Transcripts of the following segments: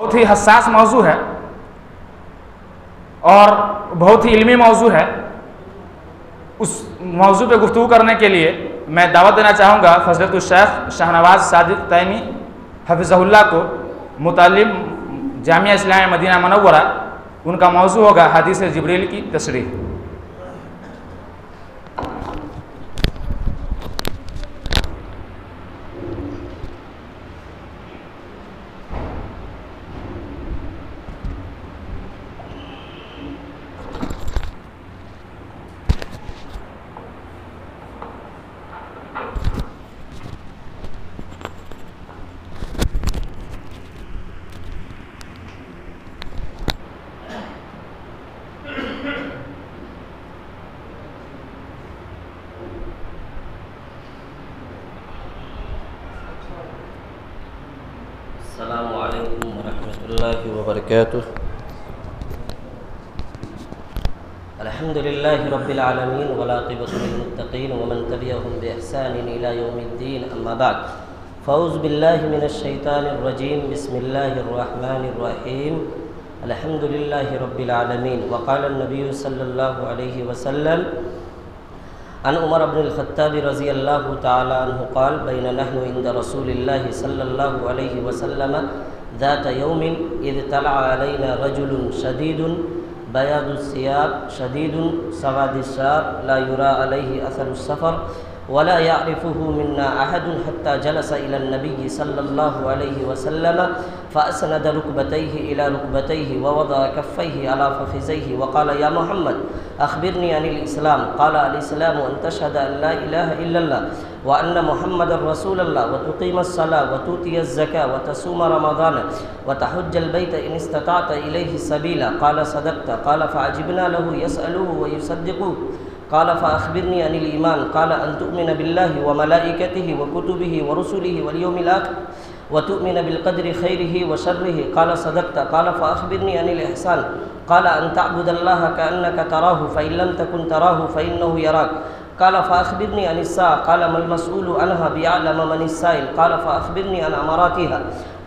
بہت ہی حساس موضوع ہے اور بہت ہی علمی موضوع ہے۔ اس موضوع پہ گفتگو کرنے کے لیے میں دعوت دینا چاہوں گا فضیلت الشیخ شاہنواز صادق تیمی حفظہ اللہ کو، متعلم جامعہ اسلامیہ مدینہ منورہ۔ ان کا موضوع ہوگا حدیث جبریل کی تشریح۔ السلام علیکم ورحمۃ اللہ وبرکاتہ۔ الحمد للہ رب العالمین والعاقبۃ للمتقین ومن تبعهم بإحسان إلی یوم الدین، اما بعد فاعوذ باللہ من الشیطان الرجیم، بسم اللہ الرحمن الرحیم، الحمد للہ رب العالمین۔ وقال النبی صلی اللہ علیہ وسلم عن عمر بن الخطاب رضی اللہ تعالی عنہ قال بین نحن عند رسول اللہ صلی اللہ علیہ وسلم ذات یوم اذ طلع علینا رجل شدید بیاض الثياب شدید سواد الشعر لا يرى علیہ اثر السفر ولا يعرفه منا احد حتى جلس الى النبي صلی اللہ علیہ وسلم فاسند ركبتيه الى ركبتيه ووضع كفيه على فخذيه وقال يا محمد اخبرني عن الاسلام قال الاسلام ان تشهد ان لا اله الا الله وان محمد رسول الله وتقيم الصلاه وتؤتي الزكاه وتصوم رمضان وتحج البيت ان استطعت اليه سبيلا قال صدقت قال فعجبنا له يسأله ويصدقه قال فأخبرني عن الإيمان قال أن تؤمن بالله وملائكته وكتبه ورسله واليوم الآخر وتؤمن بالقدر خيره وشره قال صدقت قال فأخبرني عن الإحسان قال أن تعبد الله كأنك تراه فإن لم تكن تراه فإنه يراك قال فأخبرني عن الساعة قال ما المسؤول عنها بأعلم من السائل قال فأخبرني عن أماراتها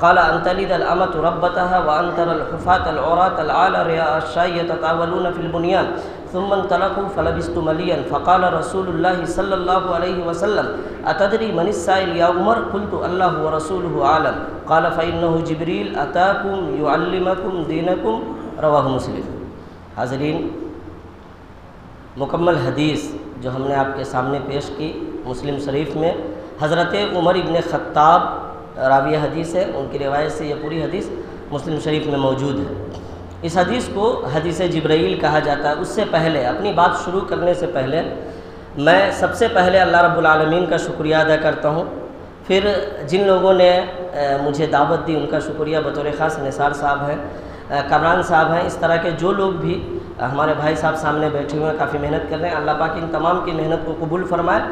قال أن تلد الأمة ربتها وأن ترى الحفاة العراة العالى رعاء الشاة يتطاولون في البنيان ثم انطلقوا فلبثت مليا فقال رسول الله صلى الله عليه وسلم أتدري من السائل يا عمر قلت الله ورسوله أعلم قال فإنه جبريل أتاكم يعلمكم دينكم رواه مسلم۔ حاضرین، مکمل حدیث جو ہم نے آپ کے سامنے پیش کی مسلم شریف میں حضرت عمر ابن خطاب راوی حدیث ہے، ان کی روایت سے یہ پوری حدیث مسلم شریف میں موجود ہے۔ اس حدیث کو حدیث جبرائیل کہا جاتا ہے۔ اس سے پہلے اپنی بات شروع کرنے سے پہلے میں سب سے پہلے اللہ رب العالمین کا شکریہ ادا کرتا ہوں، پھر جن لوگوں نے مجھے دعوت دی ان کا شکریہ، بطور خاص نثار صاحب ہیں، کامران صاحب ہیں، اس طرح کے جو لوگ بھی ہمارے بھائی صاحب سامنے بیٹھے ہوئے ہیں، کافی محنت کر رہے ہیں، اللہ پاک ان تمام کی محنت کو قبول فرمائے۔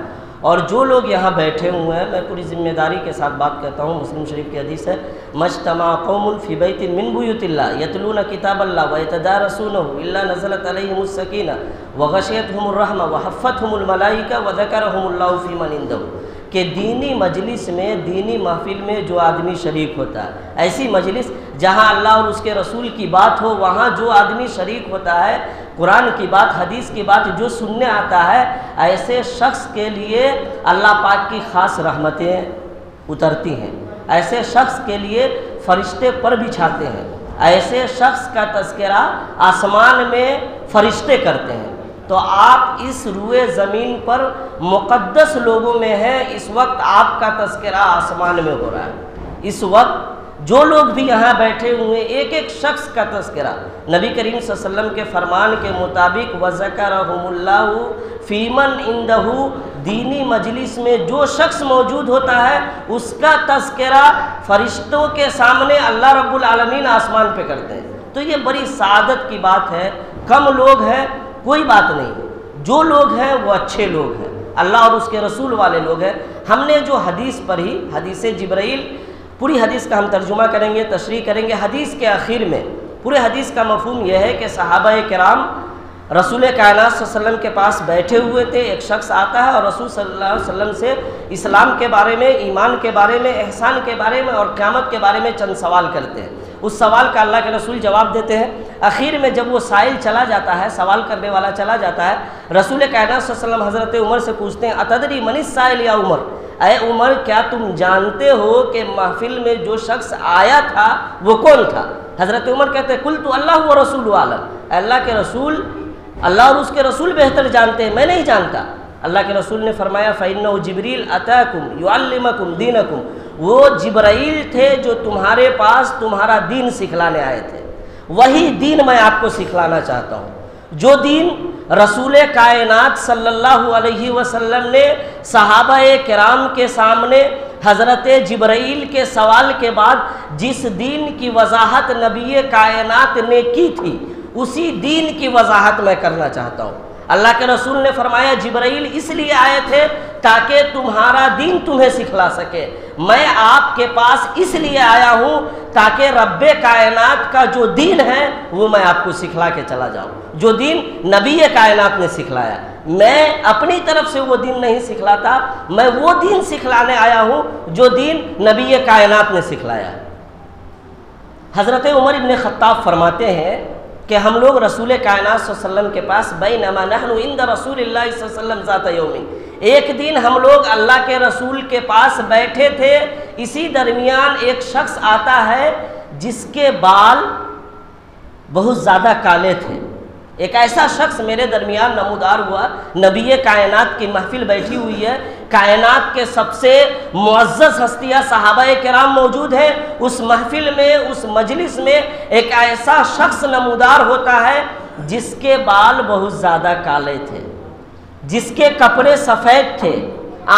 اور جو لوگ یہاں بیٹھے ہوئے ہیں، میں پوری ذمہ داری کے ساتھ بات کرتا ہوں، مسلم شریف کی حدیث ہے مجتمع قوم فی بیت من بیوت اللہ یتلون کتاب اللہ ویتدارسونہ الا نزلت علیہم السکینہ وغشیتہم الرحمہ وحفتہم الملائکہ وذکرہم اللہ فی من عندہ، کہ دینی مجلس میں، دینی محفل میں جو آدمی شریک ہوتا ہے، ایسی مجلس جہاں اللہ اور اس کے رسول کی بات ہو، وہاں جو آدمی شریک ہوتا ہے، قرآن کی بات، حدیث کی بات جو سننے آتا ہے، ایسے شخص کے لیے اللہ پاک کی خاص رحمتیں اترتی ہیں، ایسے شخص کے لیے فرشتے پر بچھاتے ہیں، ایسے شخص کا تذکرہ آسمان میں فرشتے کرتے ہیں۔ تو آپ اس روئے زمین پر مقدس لوگوں میں ہیں، اس وقت آپ کا تذکرہ آسمان میں ہو رہا ہے۔ اس وقت جو لوگ بھی یہاں بیٹھے ہوئے ایک ایک شخص کا تذکرہ نبی کریم صلی اللہ علیہ وسلم کے فرمان کے مطابق وَذَكَرَهُمُ اللَّهُ فِي مَنْ عِنْدَهُ، دینی مجلس میں جو شخص موجود ہوتا ہے اس کا تذکرہ فرشتوں کے سامنے اللہ رب العالمین آسمان پہ کرتے ہیں۔ تو یہ بڑی سعادت کی بات ہے۔ کم لوگ ہیں کوئی بات نہیں، جو لوگ ہیں وہ اچھے لوگ ہیں، اللہ اور اس کے رسول والے لوگ ہیں۔ ہم نے جو حدیث پڑھی، حدیث جبرائیل، پوری حدیث کا ہم ترجمہ کریں گے، تشریح کریں گے۔ حدیث کے آخر میں پورے حدیث کا مفہوم یہ ہے کہ صحابہ کرام رسول کائنات صلی اللہ علیہ وسلم کے پاس بیٹھے ہوئے تھے، ایک شخص آتا ہے اور رسول صلی اللہ علیہ وسلم سے اسلام کے بارے میں، ایمان کے بارے میں، احسان کے بارے میں اور قیامت کے بارے میں چند سوال کرتے ہیں۔ اس سوال کا اللہ کے رسول جواب دیتے ہیں۔ آخر میں جب وہ سائل چلا جاتا ہے، سوال کرنے والا چلا جاتا ہے، رسول کائنات صلی اللہ علیہ وسلم حضرت عمر سے پوچھتے ہیں اتدری من السائل یا عمر، اے عمر کیا تم جانتے ہو کہ محفل میں جو شخص آیا تھا وہ کون تھا؟ حضرت عمر کہتے ہیں قلت اللہ و رسول عالم، اے اللہ کے رسول، اللہ اور اس کے رسول بہتر جانتے ہیں، میں نہیں جانتا۔ اللہ کے رسول نے فرمایا فَإِنَّهُ جِبْرِيلٌ أَتَاكُمْ يُعَلِّمَكُمْ دِينَكُمْ، وہ جبرائیل تھے جو تمہارے پاس تمہارا دین سکھلانے آئے تھے، وہی دین میں آپ کو سکھلانا چاہتا ہوں، جو دین رسول کائنات صلی اللہ علیہ وسلم نے صحابہ کرام کے سامنے حضرت جبرائیل کے سوال کے بعد جس دین کی وضاحت نبی کائنات نے کی تھی، اسی دین کی وضاحت میں کرنا چاہتا ہوں۔ اللہ کے رسول نے فرمایا جبرائیل اس لیے آئے تھے تاکہ تمہارا دین تمہیں سکھلا سکے، میں آپ کے پاس اس لیے آیا ہوں تاکہ رب کائنات کا جو دین ہے وہ میں آپ کو سکھلا کے چلا جاؤں، جو دین نبی کائنات نے سکھلایا۔ میں اپنی طرف سے وہ دین نہیں سکھلاتا، میں وہ دین سکھلانے آیا ہوں جو دین نبی کائنات نے سکھلایا۔ حضرت عمر ابن خطاب فرماتے ہیں کہ ہم لوگ رسول کائنات صلی اللہ علیہ وسلم کے پاس بینما نحن عند رسول اللہ صلی اللہ علیہ وسلم ذات یوم، ایک دن ہم لوگ اللہ کے رسول کے پاس بیٹھے تھے، اسی درمیان ایک شخص آتا ہے جس کے بال بہت زیادہ کالے تھے۔ ایک ایسا شخص میرے درمیان نمودار ہوا، نبی کائنات کی محفل بیٹھی ہوئی ہے، کائنات کے سب سے معزز ہستیاں صحابہ کرام موجود ہیں، اس محفل میں، اس مجلس میں ایک ایسا شخص نمودار ہوتا ہے جس کے بال بہت زیادہ کالے تھے، جس کے کپڑے سفید تھے،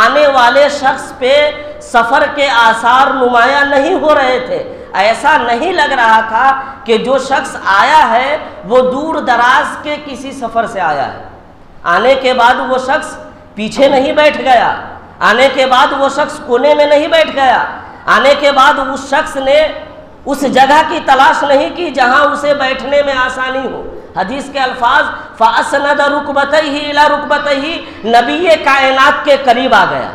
آنے والے شخص پہ سفر کے آثار نمایاں نہیں ہو رہے تھے، ایسا نہیں لگ رہا تھا کہ جو شخص آیا ہے وہ دور دراز کے کسی سفر سے آیا ہے۔ آنے کے بعد وہ شخص پیچھے نہیں بیٹھ گیا، آنے کے بعد وہ شخص کونے میں نہیں بیٹھ گیا، آنے کے بعد اس شخص نے اس جگہ کی تلاش نہیں کی جہاں اسے بیٹھنے میں آسانی ہو۔ حدیث کے الفاظ فَأَسْنَدَ رُكْبَتَيْهِ إِلَى رُكْبَتَيْهِ، نبی کائنات کے قریب آ گیا۔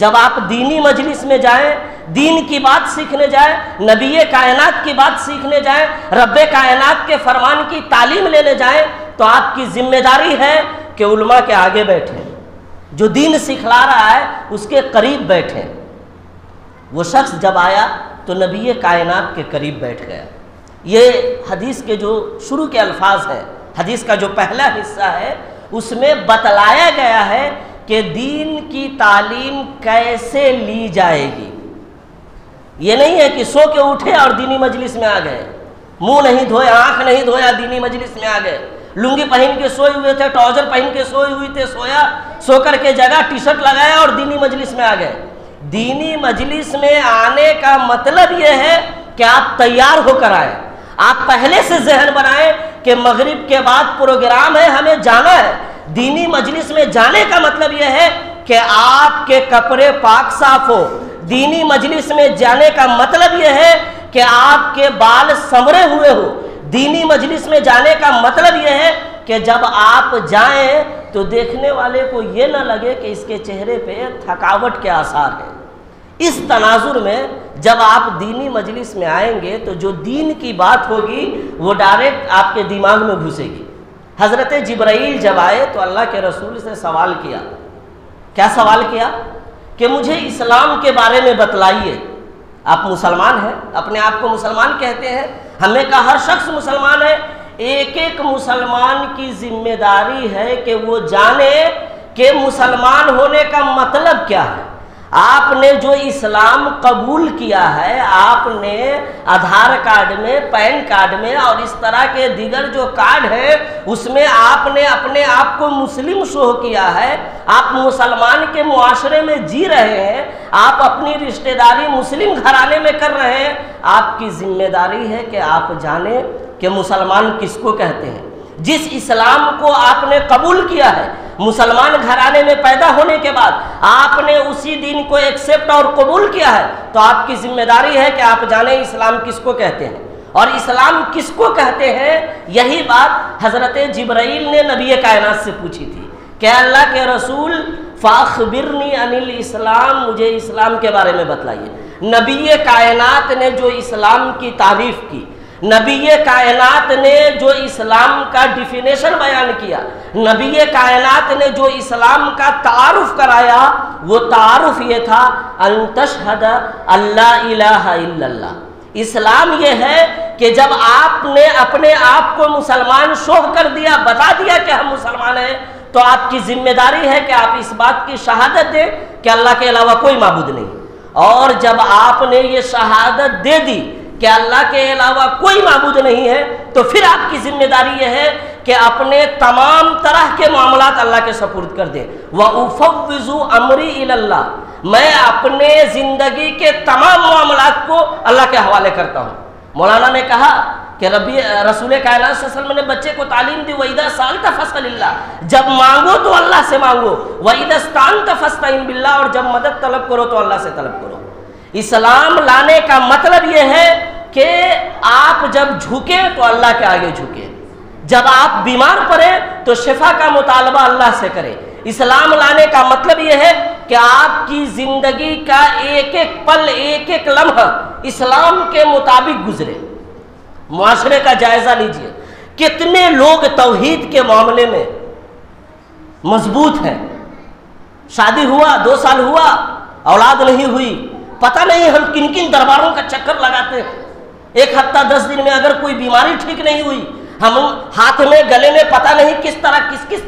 جب آپ دینی مجلس میں جائیں، دین کی بات سیکھنے جائیں، نبی کائنات کی بات سیکھنے جائیں، رب کائنات کے فرمان کی تعلیم لینے جائیں، تو آپ کی ذمہ داری ہے کہ علماء کے آگے بیٹھیں، جو دین سکھلا رہا ہے اس کے قریب بیٹھیں۔ وہ شخص جب آیا تو نبی کائنات کے قریب بیٹھ گیا۔ یہ حدیث کے جو شروع کے الفاظ ہیں، حدیث کا جو پہلا حصہ ہے، اس میں بتلایا گیا ہے کہ دین کی تعلیم کیسے لی جائے گی۔ یہ نہیں ہے کہ سو کے اٹھے اور دینی مجلس میں آ گئے، منہ نہیں دھویا، آنکھ نہیں دھویا، دینی مجلس میں آ گئے، لنگی پہن کے سوئے ہوئے تھے، ٹراؤزر پہن کے سوئے ہوئے تھے، سو کر کے جگہ ٹی شرٹ لگایا اور دینی مجلس میں آ گئے۔ دینی مجلس میں آنے کا مطلب یہ ہے کہ آپ تیار ہو کر آئیں، آپ پہلے سے ذہن بنائیں کہ مغرب کے بعد پروگرام ہے، ہمیں جانا ہے۔ دینی مجلس میں جانے کا مطلب یہ ہے کہ آپ کے کپڑے پاک صاف ہو۔ دینی مجلس میں جانے کا مطلب یہ ہے کہ آپ کے بال سنورے ہوئے ہو۔ دینی مجلس میں جانے کا مطلب یہ ہے کہ جب آپ جائیں تو دیکھنے والے کو یہ نہ لگے کہ اس کے چہرے پہ تھکاوٹ کے آثار ہیں۔ اس تناظر میں جب آپ دینی مجلس میں آئیں گے تو جو دین کی بات ہوگی وہ ڈائریکٹ آپ کے دماغ میں گھسے گی۔ حضرت جبرائیل جب آئے تو اللہ کے رسول سے سوال کیا، کیا سوال کیا کہ مجھے اسلام کے بارے میں بتلائیے۔ آپ مسلمان ہیں، اپنے آپ کو مسلمان کہتے ہیں، ہم نے کہا ہر شخص مسلمان ہے۔ ایک ایک مسلمان کی ذمہ داری ہے کہ وہ جانے کہ مسلمان ہونے کا مطلب کیا ہے۔ آپ نے جو اسلام قبول کیا ہے، آپ نے آدھار کارڈ میں، پین کارڈ میں اور اس طرح کے دیگر جو کارڈ ہیں اس میں آپ نے اپنے آپ کو مسلم شو کیا ہے، آپ مسلمان کے معاشرے میں جی رہے ہیں، آپ اپنی رشتہ داری مسلم گھرانے میں کر رہے ہیں۔ آپ کی ذمہ داری ہے کہ آپ جانیں کہ مسلمان کس کو کہتے ہیں۔ جس اسلام کو آپ نے قبول کیا ہے، مسلمان گھرانے میں پیدا ہونے کے بعد آپ نے اسی دین کو ایکسیپٹ اور قبول کیا ہے، تو آپ کی ذمہ داری ہے کہ آپ جانیں اسلام کس کو کہتے ہیں۔ اور اسلام کس کو کہتے ہیں، یہی بات حضرت جبرائیل نے نبی کائنات سے پوچھی تھی کہ اللہ کے رسول فاخبرنی عن الاسلام، مجھے اسلام کے بارے میں بتلائیے۔ نبی کائنات نے جو اسلام کی تعریف کی، نبی کائنات نے جو اسلام کا ڈیفینیشن بیان کیا، نبی کائنات نے جو اسلام کا تعارف کرایا، وہ تعارف یہ تھا ان تشہد اللہ الہ الا اللہ۔ اسلام یہ ہے کہ جب آپ نے اپنے آپ کو مسلمان شوہ کر دیا، بتا دیا کہ ہم مسلمان ہیں، تو آپ کی ذمہ داری ہے کہ آپ اس بات کی شہادت دیں کہ اللہ کے علاوہ کوئی معبود نہیں۔ اور جب آپ نے یہ شہادت دے دی کہ اللہ کے علاوہ کوئی معبود نہیں ہے، تو پھر آپ کی ذمہ داری یہ ہے کہ اپنے تمام طرح کے معاملات اللہ کے سپرد کر دیں۔ وَأُفَوِّضُ أَمْرِي إِلَى اللَّهِ، میں اپنے زندگی کے تمام معاملات کو اللہ کے حوالے کرتا ہوں۔ مولانا نے کہا کہ رسول کائنات صلی اللہ علیہ وسلم نے بچے کو تعلیم دی، وَإِذَا سَأَلْتَ فَاسْأَلِ اللَّهِ، جب مانگو تو اللہ سے مانگو، وَإِذَا اسْتَعَنْتَ فَاسْتَعِنْ بِاللَّهِ، اور جب مدد طلب کرو تو اللہ سے طلب کرو۔ اسلام لانے کا مطلب یہ ہے کہ آپ جب جھکیں تو اللہ کے آگے جھکیں، جب آپ بیمار پڑے تو شفا کا مطالبہ اللہ سے کریں۔ اسلام لانے کا مطلب یہ ہے کہ آپ کی زندگی کا ایک ایک پل، ایک ایک لمحہ اسلام کے مطابق گزرے۔ معاشرے کا جائزہ لیجئے، کتنے لوگ توحید کے معاملے میں مضبوط ہیں، شادی ہوا 2 سال ہوا اولاد نہیں ہوئی، پتہ نہیں ہم کن کن درباروں کا چکر لگاتے ہیں، 1 ہفتہ 10 دن میں اگر کوئی بیماری ٹھیک نہیں ہوئی، ہم ہاتھ میں گلے میں پتہ نہیں کس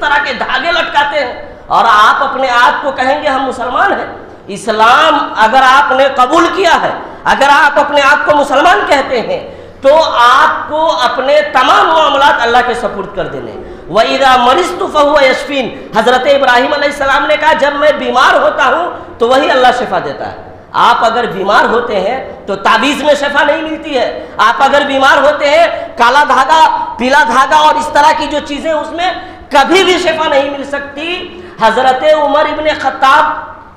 طرح کے دھاگے لٹکاتے ہیں، اور آپ اپنے آپ کو کہیں گے ہم مسلمان ہیں۔ اسلام اگر آپ نے قبول کیا ہے، اگر آپ اپنے آپ کو مسلمان کہتے ہیں، تو آپ کو اپنے تمام معاملات اللہ کے سپرد کر دینے۔ وَإِذَا مَرِضْتُ فَهُوَ يَشْفِينِ، حضرت ابراہیم علیہ السلام نے کہا جب میں بیمار ہوتا ہوں تو وہی اللہ شفا دیتا ہے۔ آپ اگر بیمار ہوتے ہیں تو تعویذ میں شفا نہیں ملتی ہے، آپ اگر بیمار ہوتے ہیں کالا دھاگا، پیلا دھاگا اور اس طرح کی جو چیزیں، اس میں کبھی بھی شفا نہیں مل سکتی۔ حضرت عمر ابن خطاب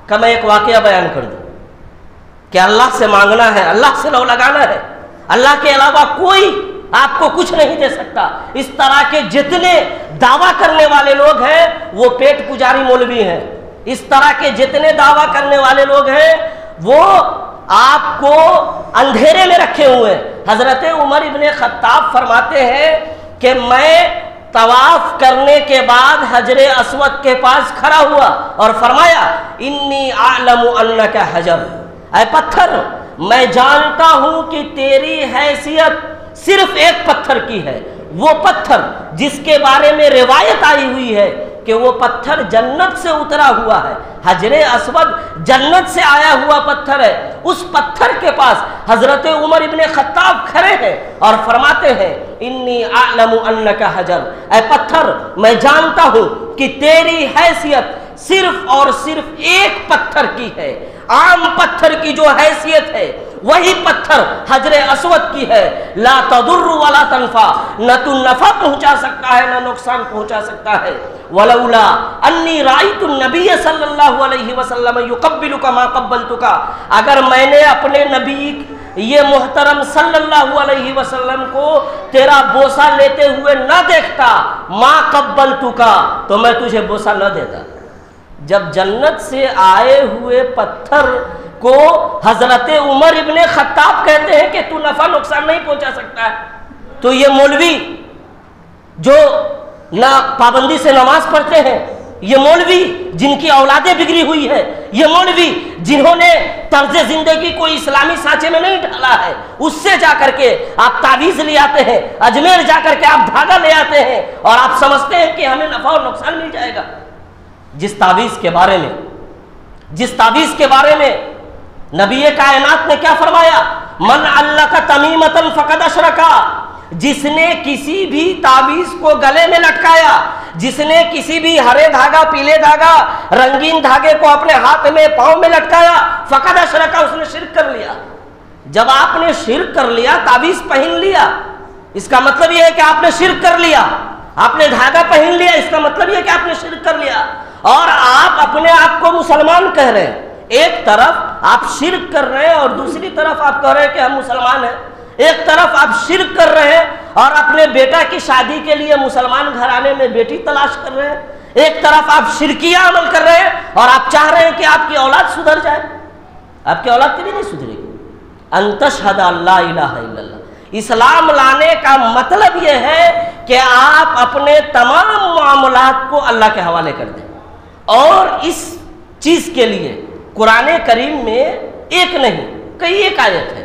کا میں ایک واقعہ بیان کر دوں کہ اللہ سے مانگنا ہے، اللہ سے لو لگانا ہے، اللہ کے علاوہ کوئی آپ کو کچھ نہیں دے سکتا۔ اس طرح کے جتنے دعویٰ کرنے والے لوگ ہیں وہ پیٹ پجاری مولوی ہیں، اس طرح کے جتنے دعویٰ کرنے والے لوگ ہیں وہ آپ کو اندھیرے میں رکھے ہوئے ہیں۔ حضرت عمر ابن خطاب فرماتے ہیں کہ میں طواف کرنے کے بعد حجر اسود کے پاس کھڑا ہوا اور فرمایا انی اعلم انک حجر، اے پتھر میں جانتا ہوں کہ تیری حیثیت صرف ایک پتھر کی ہے، وہ پتھر جس کے بارے میں روایت آئی ہوئی ہے کہ وہ پتھر جنت سے اترا ہوا ہے، حجر اسود جنت سے آیا ہوا پتھر ہے۔ اس پتھر کے پاس حضرت عمر ابن خطاب کھڑے ہیں اور فرماتے ہیں انی اعلم انک حجر، اے پتھر میں جانتا ہوں کہ تیری حیثیت صرف اور صرف ایک پتھر کی ہے، عام پتھر کی جو حیثیت ہے وہی پتھر حجر اسود کی ہے۔ لا تضر ولا تنفع، نہ تو نفع پہنچا سکتا ہے نہ نقصان پہنچا سکتا ہے۔ ولولا انی رأیت النبی صلی اللہ علیہ وسلم یقبلک ما قبلتک، اگر میں نے اپنے نبی یہ محترم صلی اللہ علیہ وسلم کو تیرا بوسہ لیتے ہوئے نہ دیکھتا، ما قبلتک، تو میں تجھے بوسہ نہ دیتا۔ جب جنت سے آئے ہوئے پتھر کو حضرت عمر ابن خطاب کہتے ہیں کہ تو نفع نقصان نہیں پہنچا سکتا ہے، تو یہ مولوی جو نہ پابندی سے نماز پڑھتے ہیں، یہ مولوی جن کی اولادیں بگڑی ہوئی ہے، یہ مولوی جنہوں نے طرز زندگی کو اسلامی سانچے میں نہیں ڈالا ہے، اس سے جا کر کے آپ تعویذ لے آتے ہیں، اجمیر جا کر کے آپ دھاگا لے آتے ہیں اور آپ سمجھتے ہیں کہ ہمیں نفع اور نقصان مل جائے گا۔ جس تعویذ کے بارے میں نبی کائنات نے کیا فرمایا؟ من علق تمیمۃ فقد اشرکا، جس نے کسی بھی تعویذ کو گلے میں لٹکایا، جس نے کسی بھی ہرے دھاگا، پیلے دھاگا، رنگین دھاگے کو اپنے ہاتھ میں پاؤں میں لٹکایا، فقد اشرکا، اس نے شرک کر لیا۔ جب آپ نے شرک کر لیا، تعویذ پہن لیا، اس کا مطلب یہ ہے کہ آپ نے شرک کر لیا۔ آپ نے دھاگا پہن لیا، اس کا مطلب یہ ہے کہ آپ نے شرک کر لیا، اور آپ اپنے آپ کو مسلمان کہہ رہے ہیں۔ ایک طرف آپ شرک کر رہے ہیں اور دوسری طرف آپ کہہ رہے ہیں کہ ہم مسلمان ہیں۔ ایک طرف آپ شرک کر رہے ہیں اور اپنے بیٹا کی شادی کے لیے مسلمان گھرانے میں بیٹی تلاش کر رہے ہیں۔ ایک طرف آپ شرکیہ عمل کر رہے ہیں اور آپ چاہ رہے ہیں کہ آپ کی اولاد سدھر جائے۔ آپ کی اولاد کبھی نہیں سدھرے گی۔ ان تشہد لا الہ الا اللہ۔ اسلام لانے کا مطلب یہ ہے کہ آپ اپنے تمام معاملات کو اللہ کے حوالے کر دیں، اور اس چیز کے لیے قرآن کریم میں ایک نہیں کئی ایک آیت ہے۔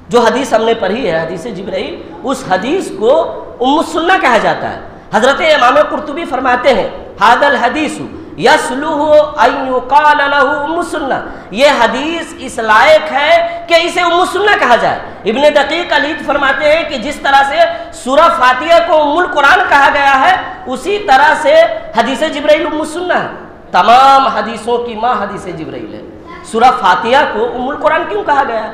جو حدیث ہم نے پڑھی ہے حدیث جبرائیل، اس حدیث کو ام السنہ کہا جاتا ہے۔ حضرت امام قرطبی فرماتے ہیں ھذا الحدیث یصلح ان یقال لہ ام السنہ، یہ حدیث اس لائق ہے کہ اسے ام السنہ کہا جائے۔ ابن دقیق العید فرماتے ہیں کہ جس طرح سے سورہ فاتحہ کو ام القرآن کہا گیا ہے، اسی طرح سے حدیث جبرائیل ام السنہ ہے۔ تمام حدیثوں کی ماں حدیث جبرائیل ہے۔ سورہ فاتحہ کو ام القرآن کیوں کہا گیا ہے؟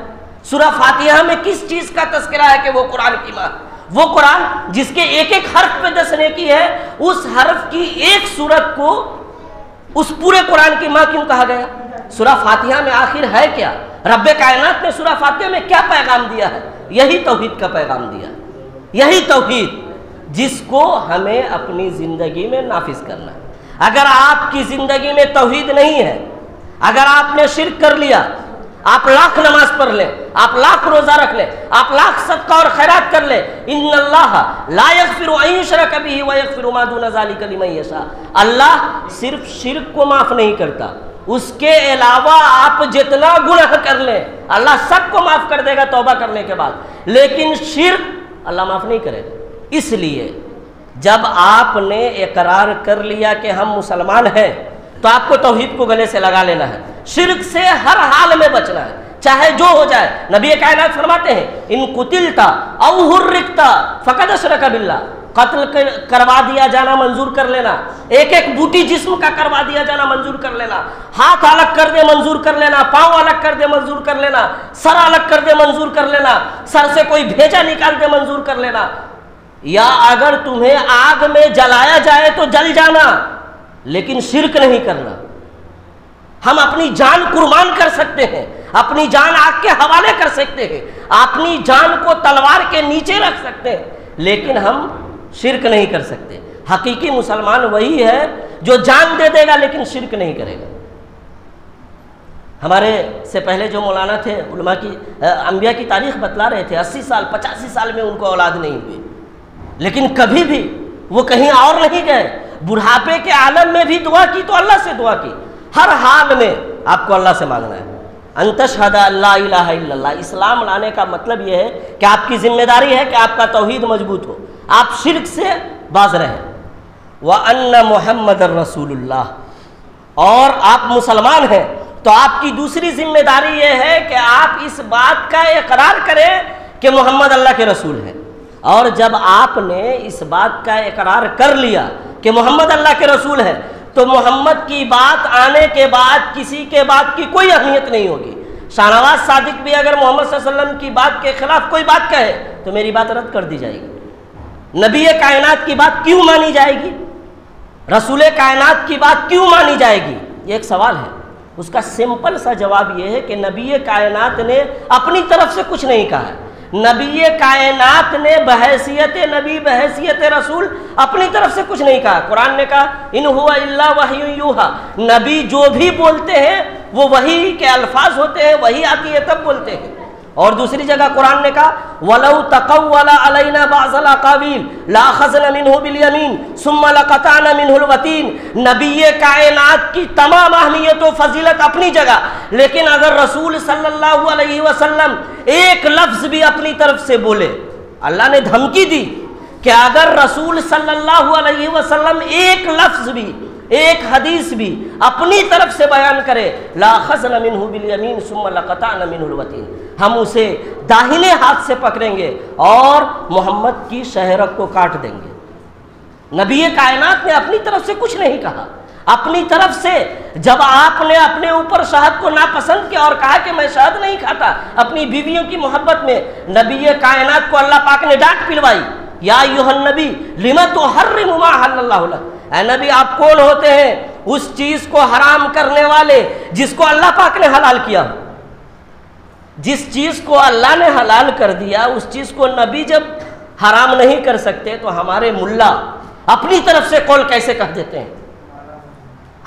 سورہ فاتحہ میں کس چیز کا تذکرہ ہے کہ وہ قرآن کی ماں؟ وہ قرآن جس کے ایک ایک حرف پہ 10 نیکی ہے، اس حرف کی ایک سورت کو اس پورے قرآن کی ماں کیوں کہا گیا؟ سورہ فاتحہ میں آخر ہے کیا؟ رب کائنات نے سورہ فاتحہ میں کیا پیغام دیا ہے؟ یہی توحید کا پیغام دیا ہے، یہی توحید جس کو ہمیں اپنی زندگی میں نافذ کرنا ہے۔ اگر آپ کی زندگی میں توحید نہیں ہے، اگر آپ نے شرک کر لیا، آپ لاکھ نماز پڑھ لیں، آپ لاکھ روزہ رکھ لیں، آپ لاکھ صدقہ اور خیرات کر لیں، ان اللہ لا یغفر ان یشرک بہ ویغفر ما دون ذلک لمن یشاء، اللہ صرف شرک کو معاف نہیں کرتا، اس کے علاوہ آپ جتنا گناہ کر لیں اللہ سب کو معاف کر دے گا توبہ کرنے کے بعد، لیکن شرک اللہ معاف نہیں کرے گا۔ اس لیے جب آپ نے اقرار کر لیا کہ ہم مسلمان ہیں تو آپ کو توحید کو گلے سے لگا لینا ہے، شرک سے ہر حال میں بچنا ہے، چاہے جو ہو جائے۔ نبی کائنات فرماتے ہیں ان قتلتا او حرقتا فقد اشرک باللہ، قتل کروا دیا جانا منظور کر لینا، ایک ایک بوٹی جسم کا کروا دیا جانا منظور کر لینا، ہاتھ الگ کر دے منظور کر لینا، پاؤں الگ کر دے منظور کر لینا، سر الگ کر دے منظور کر لینا، سر سے کوئی بھیجا نکال دے منظور کر لینا، یا اگر تمہیں آگ میں جلایا جائے تو جل جانا، لیکن شرک نہیں کرنا۔ ہم اپنی جان قربان کر سکتے ہیں، اپنی جان آگ کے حوالے کر سکتے ہیں، اپنی جان کو تلوار کے نیچے رکھ سکتے ہیں، لیکن ہم شرک نہیں کر سکتے۔ حقیقی مسلمان وہی ہے جو جان دے دے گا لیکن شرک نہیں کرے گا۔ ہمارے سے پہلے جو مولانا تھے، علماء کی انبیاء کی تاریخ بتلا رہے تھے، 80 سال 85 سال میں ان کو اولاد نہیں ہوئی، لیکن کبھی بھی وہ کہیں اور نہیں گئے، بڑھاپے کے عالم میں بھی دعا کی تو اللہ سے دعا کی، ہر حال میں آپ کو اللہ سے مانگنا ہے۔ ان تشہد لا الہ الا اللہ، اسلام لانے کا مطلب یہ ہے کہ آپ کی ذمہ داری ہے کہ آپ کا توحید مضبوط ہو، آپ شرک سے باز رہیں۔ وَأَنَّ مُحَمَّدَ الرَّسُولُ اللَّهِ، اور آپ مسلمان ہیں تو آپ کی دوسری ذمہ داری یہ ہے کہ آپ اس بات کا اقرار کریں کہ محمد اللہ کے رسول ہیں، اور جب آپ نے اس بات کا اقرار کر لیا کہ محمد اللہ کے رسول ہیں تو محمد کی بات آنے کے بعد کسی کے بات کی کوئی اہمیت نہیں ہوگی۔ شاہ نواز صادق بھی اگر محمد صلی اللہ علیہ وسلم کی بات کے خلاف کوئی بات کہے تو میری بات رد کر دی جائے گی۔ نبی کائنات کی بات کیوں مانی جائے گی؟ رسول کائنات کی بات کیوں مانی جائے گی؟ یہ ایک سوال ہے، اس کا سمپل سا جواب یہ ہے کہ نبی کائنات نے اپنی طرف سے کچھ نہیں کہا ہے، نبی کائنات نے بحیثیت نبی بحیثیت رسول اپنی طرف سے کچھ نہیں کہا۔ قرآن نے کہا ان ہوا الا وحی یوحا، نبی جو بھی بولتے ہیں وہ وحی کے الفاظ ہوتے ہیں، وحی آتی ہے تب بولتے ہیں۔ اور دوسری جگہ قرآن نے کہا وَلَوْ تَقَوَّلَ عَلَيْنَا بَعْضَ الْأَقَاوِيلِ لَأَخَذْنَا مِنْهُ بِالْيَمِينِ ثُمَّ لَقَطَعْنَا مِنْهُ الْوَتِينَ۔ نبی کائنات کی تمام اہمیت و فضیلت اپنی جگہ، لیکن اگر رسول صلی اللہ علیہ وسلم ایک لفظ بھی اپنی طرف سے بولے، اللہ نے دھمکی دی کہ اگر رسول صلی اللہ علیہ وسلم ایک لفظ بھی، ایک حدیث بھی اپنی طرف سے بیان کرے لَأَخَذْنَا مِنْهُ بِالْيَمِينِ ثُمَّ لَقَطَعْنَا مِنْهُ الْوَتِينَ، ہم اسے داہنے ہاتھ سے پکڑیں گے اور محمد کی شہرت کو کاٹ دیں گے۔ نبی کائنات نے اپنی طرف سے کچھ نہیں کہا، اپنی طرف سے جب آپ نے اپنے اوپر شہد کو ناپسند کیا اور کہا کہ میں شہد نہیں کھاتا اپنی بیویوں کی محبت میں، نبی کائنات کو اللہ پاک نے ڈانٹ پلوائی یا ایھا النبی لم تحرم ما احل اللہ لک، اے نبی آپ کون ہوتے ہیں اس چیز کو حرام کرنے والے جس کو اللہ پاک نے حلال کیا ہو؟ جس چیز کو اللہ نے حلال کر دیا اس چیز کو نبی جب حرام نہیں کر سکتے تو ہمارے ملا اپنی طرف سے قول کیسے کہہ دیتے ہیں؟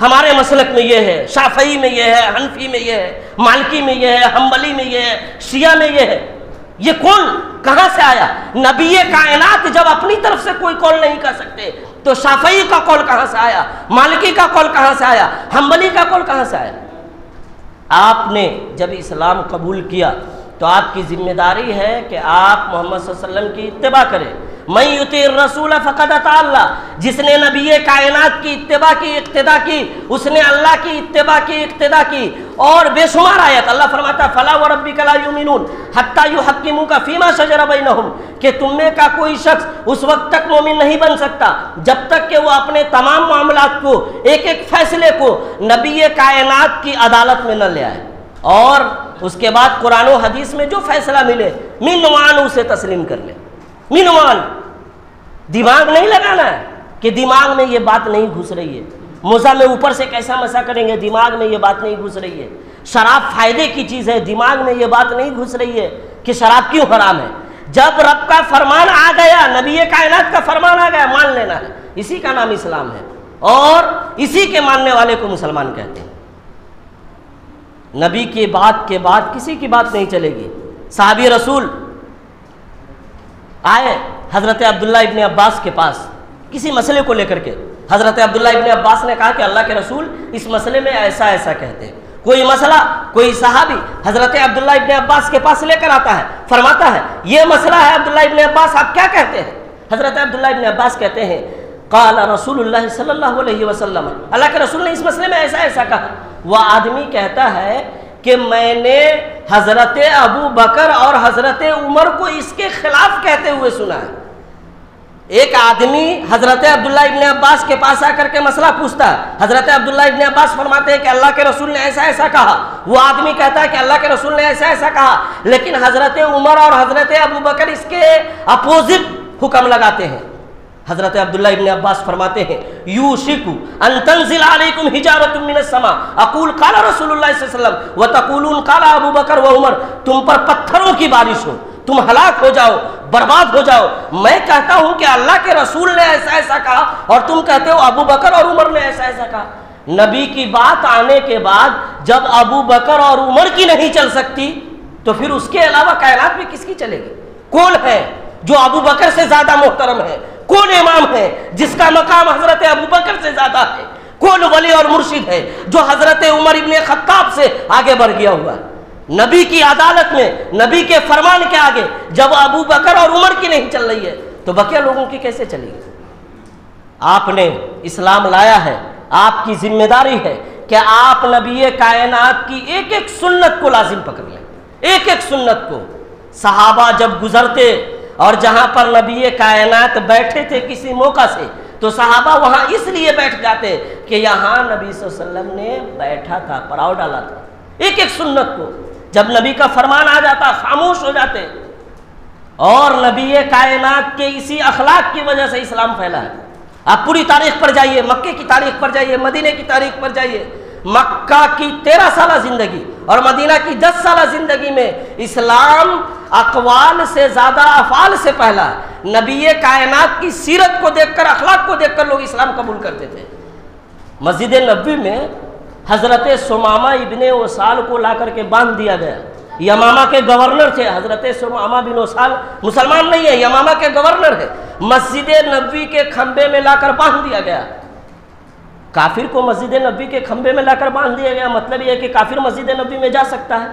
ہمارے مسلک میں یہ ہے، شافعی میں یہ ہے، حنفی میں یہ ہے، مالکی میں یہ ہے، حنبلی میں یہ ہے، شیعہ میں یہ ہے۔ یہ کون کہاں سے آیا؟ نبی کائنات جب اپنی طرف سے کوئی قول نہیں کر سکتے تو شافعی کا قول کہاں سے آیا؟ مالکی کا قول کہاں سے آیا؟ حنبلی کا قول کہاں سے آیا؟ آپ نے جب اسلام قبول کیا تو آپ کی ذمہ داری ہے کہ آپ محمد صلی اللہ علیہ وسلم کی اتباع کریں۔ من یطیع الرسول فقد اطاع اللہ، جس نے نبی کائنات کی اتباع کی، اقتداء کی، اس نے اللہ کی اتباع کی، اقتداء کی۔ اور بے شمار آیت اللہ فرماتا ہے فلا وربک لا یؤمنون حتی یحکموک فیما شجر بینہم، کہ تم میں کا کوئی شخص اس وقت تک مومن نہیں بن سکتا جب تک کہ وہ اپنے تمام معاملات کو، ایک ایک فیصلے کو نبی کائنات کی عدالت میں نہ لے آئے، اور اس کے بعد قرآن و حدیث میں جو فیصلہ ملے منوان اسے تسلیم کر لے۔ منوان، دماغ نہیں لگانا ہے کہ دماغ میں یہ بات نہیں گھس رہی ہے، موزہ میں اوپر سے کیسا مسا کریں گے، دماغ میں یہ بات نہیں گھس رہی ہے۔ شراب فائدے کی چیز ہے، دماغ میں یہ بات نہیں گھس رہی ہے کہ شراب کیوں حرام ہے۔ جب رب کا فرمان آ گیا، نبی کائنات کا فرمان آ گیا، مان لینا ہے، اسی کا نام اسلام ہے، اور اسی کے ماننے والے کو مسلمان کہتے ہیں۔ نبی کی بات کے بعد کسی کی بات نہیں چلے گی۔ صحابی رسول آئے حضرت عبداللہ ابن عباس کے پاس کسی مسئلے کو لے کر کے۔ حضرت عبداللہ ابن عباس نے کہا کہ اللہ کے رسول اس مسئلے میں ایسا ایسا کہتے ہیں۔ کوئی مسئلہ کوئی صحابی حضرت عبداللہ ابن عباس کے پاس لے کر آتا ہے، فرماتا ہے یہ مسئلہ ہے عبداللہ ابن عباس، آپ کیا کہتے ہیں؟ حضرت عبداللہ ابن عباس کہتے ہیں قال رسول اللہ صلی اللہ علیہ وسلم، اللہ کے رسول نے اس مسئلے میں ایسا ایسا کہا۔ وہ آدمی کہتا ہے کہ میں نے حضرت ابو بکر اور حضرت عمر کو اس کے خلاف کہتے ہوئے سنا ہے۔ ایک آدمی حضرت عبداللہ ابن عباس کے پاس آ کر کے مسئلہ پوچھتا ہے، حضرت عبداللہ ابن عباس فرماتے ہیں کہ اللہ کے رسول نے ایسا ایسا کہا۔ وہ آدمی کہتا ہے کہ اللہ کے رسول نے ایسا ایسا کہا، لیکن حضرت عمر اور حضرت ابو بکر اس کے اپوزٹ حکم لگاتے ہیں۔ حضرت عبداللہ ابن عباس فرماتے ہیں یوشک ان تنزل علیکم حجارۃ من السماء اقول قال رسول اللہ صلی اللہ علیہ وسلم وتقولون قال ابو بکر و عمر، تم پر پتھروں کی بارش ہو، تم ہلاک ہو جاؤ، برباد ہو جاؤ۔ میں کہتا ہوں کہ اللہ کے رسول نے ایسا ایسا کہا، اور تم کہتے ہو ابو بکر اور عمر نے ایسا ایسا کہا۔ نبی کی بات آنے کے بعد جب ابو بکر اور عمر کی نہیں چل سکتی تو پھر اس کے علاوہ کائنات میں کس کی چلے گی؟ کون ہے جو ابو بکر سے زیادہ محترم ہے؟ کون امام ہے جس کا مقام حضرت ابو بکر سے زیادہ ہے؟ کون ولی اور مرشد ہے جو حضرت عمر ابن خطاب سے آگے بڑھ گیا ہوا ہے؟ نبی کی عدالت میں، نبی کے فرمان کے آگے جب ابو بکر اور عمر کی نہیں چل رہی ہے تو بقیہ لوگوں کی کیسے چلے گی؟ آپ نے اسلام لایا ہے، آپ کی ذمہ داری ہے کہ آپ نبی کائنات کی ایک ایک سنت کو لازم پکڑ لیں، ایک ایک سنت کو۔ صحابہ جب گزرتے اور جہاں پر نبی کائنات بیٹھے تھے کسی موقع سے تو صحابہ وہاں اس لیے بیٹھ جاتے کہ یہاں نبی صلی اللہ علیہ وسلم نے بیٹھا تھا، پڑاؤ ڈالا تھا۔ ایک ایک سنت کو جب نبی کا فرمان آ جاتا خاموش ہو جاتے، اور نبی کائنات کے اسی اخلاق کی وجہ سے اسلام پھیلا ہے۔ آپ پوری تاریخ پر جائیے، مکے کی تاریخ پر جائیے، مدینے کی تاریخ پر جائیے، مکہ کی 13 سالہ زندگی اور مدینہ کی 10 سالہ زندگی میں اسلام اقوال سے زیادہ افعال سے پہلا ہے۔ نبی کائنات کی سیرت کو دیکھ کر، اخلاق کو دیکھ کر لوگ اسلام قبول کرتے تھے۔ مسجد نبوی میں حضرت ثمامہ ابن اسال کو لا کر کے باندھ دیا گیا۔ یمامہ کے گورنر تھے حضرت ثمامہ بن اسال، مسلمان نہیں ہے، یمامہ کے گورنر ہے۔ مسجد نبوی کے کھمبے میں لا کر باندھ دیا گیا۔ کافر کو مسجد نبوی کے کھمبے میں لا کر باندھ دیا گیا، مطلب یہ ہے کہ کافر مسجد نبوی میں جا سکتا ہے۔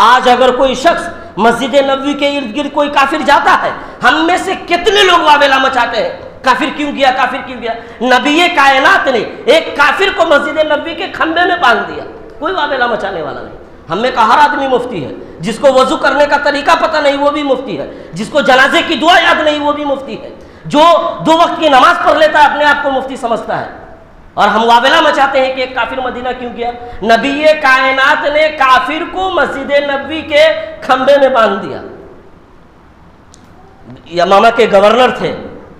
آج اگر کوئی شخص مسجد نبوی کے ارد گرد کوئی کافر جاتا ہے، ہم میں سے کتنے لوگ واویلا مچاتے ہیں کافر کیوں گیا، کافر کیوں گیا؟ نبی کائنات نے ایک کافر کو مسجد نبوی کے کھمبے میں باندھ دیا، کوئی واویلا مچانے والا نہیں۔ ہم میں کا ہر آدمی مفتی ہے، جس کو وضو کرنے کا طریقہ پتہ نہیں وہ بھی مفتی ہے، جس کو جنازے کی دعا یاد نہیں وہ بھی مفتی ہے، جو 2 وقت کی نماز پڑھ لیتا ہے اپنے آپ کو مفتی سمجھتا ہے۔ اور ہم واویلا مچاتے ہیں کہ ایک کافر مدینہ کیوں گیا؟ نبی کائنات نے کافر کو مسجد نبوی کے کھمبے میں باندھ دیا۔ یمامہ کے گورنر تھے،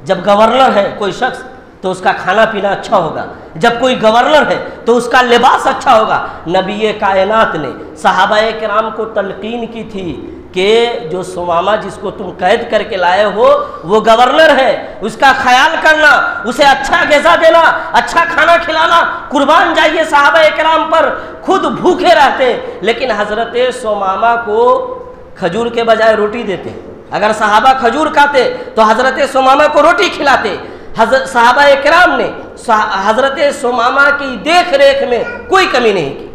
جب گورنر ہے کوئی شخص تو اس کا کھانا پینا اچھا ہوگا، جب کوئی گورنر ہے تو اس کا لباس اچھا ہوگا۔ نبی کائنات نے صحابہ کرام کو تلقین کی تھی کہ جو سمامہ جس کو تم قید کر کے لائے ہو وہ گورنر ہے، اس کا خیال کرنا، اسے اچھا غذا دینا، اچھا کھانا کھلانا، قربان جائیے صحابہ کرام پر، خود بھوکے رہتے لیکن حضرت سمامہ کو کھجور کے بجائے روٹی دیتے۔ اگر صحابہ کھجور کھاتے تو حضرت سمامہ کو روٹی کھلاتے۔ صحابہ کرام نے حضرت سمامہ کی دیکھ ریکھ میں کوئی کمی نہیں کی۔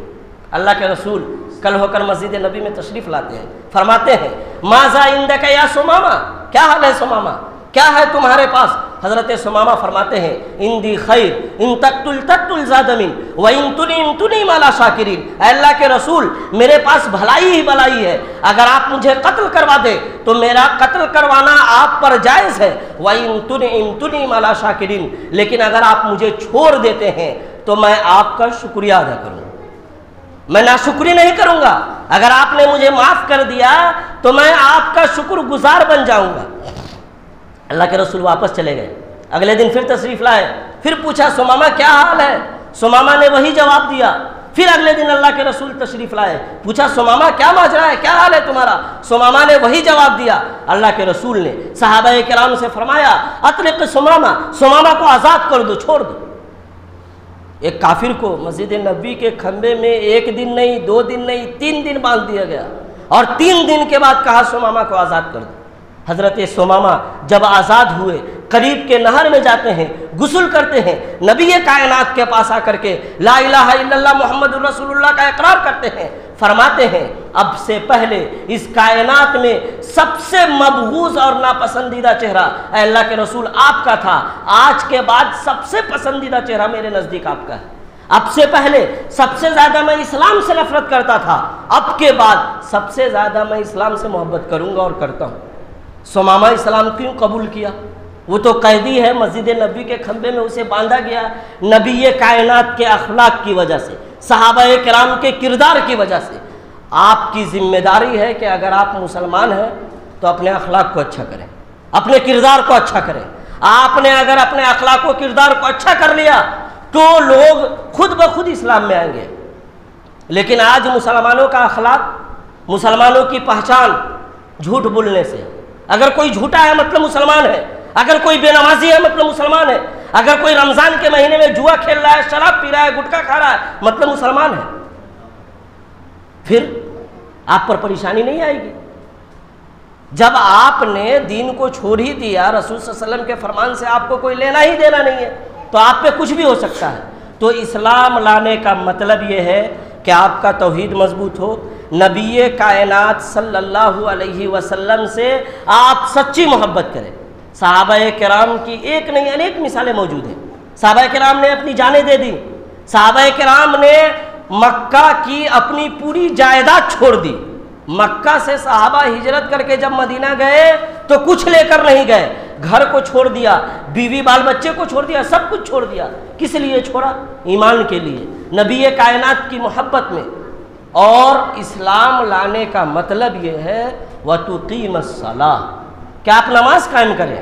اللہ کے رسول کل ہو کر مسجد نبی میں تشریف لاتے ہیں، فرماتے ہیں ماذا عندک یا سمامہ، کیا حال ہے سمامہ، کیا ہے تمہارے پاس؟ حضرت سمامہ فرماتے ہیں اندی خیر ان تقتل تقتل زاد من وان تنعم تنعم علی شاکرین، اے اللہ کے رسول میرے پاس بھلائی ہی بھلائی ہے، اگر آپ مجھے قتل کروا دے تو میرا قتل کروانا آپ پر جائز ہے، وان تنعم تنعم علی شاکرین، لیکن اگر آپ مجھے چھوڑ دیتے ہیں تو میں آپ کا شکریہ ادا کروں گا، میں ناشکری نہیں کروں گا، اگر آپ نے مجھے معاف کر دیا تو میں آپ کا شکر گزار بن جاؤں گا۔ اللہ کے رسول واپس چلے گئے، اگلے دن پھر تشریف لائے، پھر پوچھا سمامہ کیا حال ہے؟ سمامہ نے وہی جواب دیا۔ پھر اگلے دن اللہ کے رسول تشریف لائے، پوچھا سمامہ کیا ماجرا ہے، کیا حال ہے تمہارا؟ سمامہ نے وہی جواب دیا۔ اللہ کے رسول نے صحابہ کرام سے فرمایا اطلق سمامہ، سمامہ کو آزاد کر دو، چھوڑ دو۔ ایک کافر کو مسجد نبوی کے کھمبے میں ایک دن نہیں، 2 دن نہیں، 3 دن باندھ دیا گیا، اور 3 دن کے بعد کہا سمامہ کو آزاد کر دو۔ حضرت سمامہ جب آزاد ہوئے قریب کے نہر میں جاتے ہیں، غسل کرتے ہیں، نبی کائنات کے پاس آ کر کے لا الہ الا اللہ محمد رسول اللہ کا اقرار کرتے ہیں، فرماتے ہیں اب سے پہلے اس کائنات میں سب سے مبغوض اور ناپسندیدہ چہرہ اے اللہ کے رسول آپ کا تھا، آج کے بعد سب سے پسندیدہ چہرہ میرے نزدیک آپ کا ہے۔ اب سے پہلے سب سے زیادہ میں اسلام سے نفرت کرتا تھا، اب کے بعد سب سے زیادہ میں اسلام سے محبت کروں گا اور کرتا ہوں۔ سمامہ اسلام کیوں قبول کیا؟ وہ تو قیدی ہے، مسجد نبوی کے کھمبے میں اسے باندھا گیا نبی کائنات کے اخلاق کی وجہ سے، صحابہ کرام کے کردار کی وجہ سے۔ آپ کی ذمہ داری ہے کہ اگر آپ مسلمان ہیں تو اپنے اخلاق کو اچھا کریں، اپنے کردار کو اچھا کریں۔ آپ نے اگر اپنے اخلاق و کردار کو اچھا کر لیا تو لوگ خود بخود اسلام میں آئیں گے۔ لیکن آج مسلمانوں کا اخلاق، مسلمانوں کی پہچان جھوٹ بولنے سے، اگر کوئی جھوٹا ہے مطلب مسلمان ہے، اگر کوئی بے نمازی ہے مطلب مسلمان ہے، اگر کوئی رمضان کے مہینے میں جوا کھیل رہا ہے، شراب پی رہا ہے، گٹکا کھا رہا ہے مطلب مسلمان ہے۔ پھر آپ پر پریشانی نہیں آئے گی۔ جب آپ نے دین کو چھوڑ ہی دیا، رسول صلی اللہ علیہ وسلم کے فرمان سے آپ کو کوئی لینا ہی دینا نہیں ہے، تو آپ پہ کچھ بھی ہو سکتا ہے۔ تو اسلام لانے کا مطلب یہ ہے کہ آپ کا توحید مضبوط ہو، نبی کائنات صلی اللہ علیہ وسلم سے آپ سچی محبت کریں۔ صحابہ کرام کی ایک نہیں انیک مثالیں موجود ہیں۔ صحابہ کرام نے اپنی جانیں دے دی، صحابہ کرام نے مکہ کی اپنی پوری جائیداد چھوڑ دی۔ مکہ سے صحابہ ہجرت کر کے جب مدینہ گئے تو کچھ لے کر نہیں گئے، گھر کو چھوڑ دیا، بیوی بال بچے کو چھوڑ دیا، سب کچھ چھوڑ دیا۔ کس لیے چھوڑا؟ ایمان کے لیے، نبی کائنات کی محبت میں۔ اور اسلام لانے کا مطلب یہ ہے وَتُقِيمَ الصَّلَاةَ، کہ آپ نماز قائم کریں۔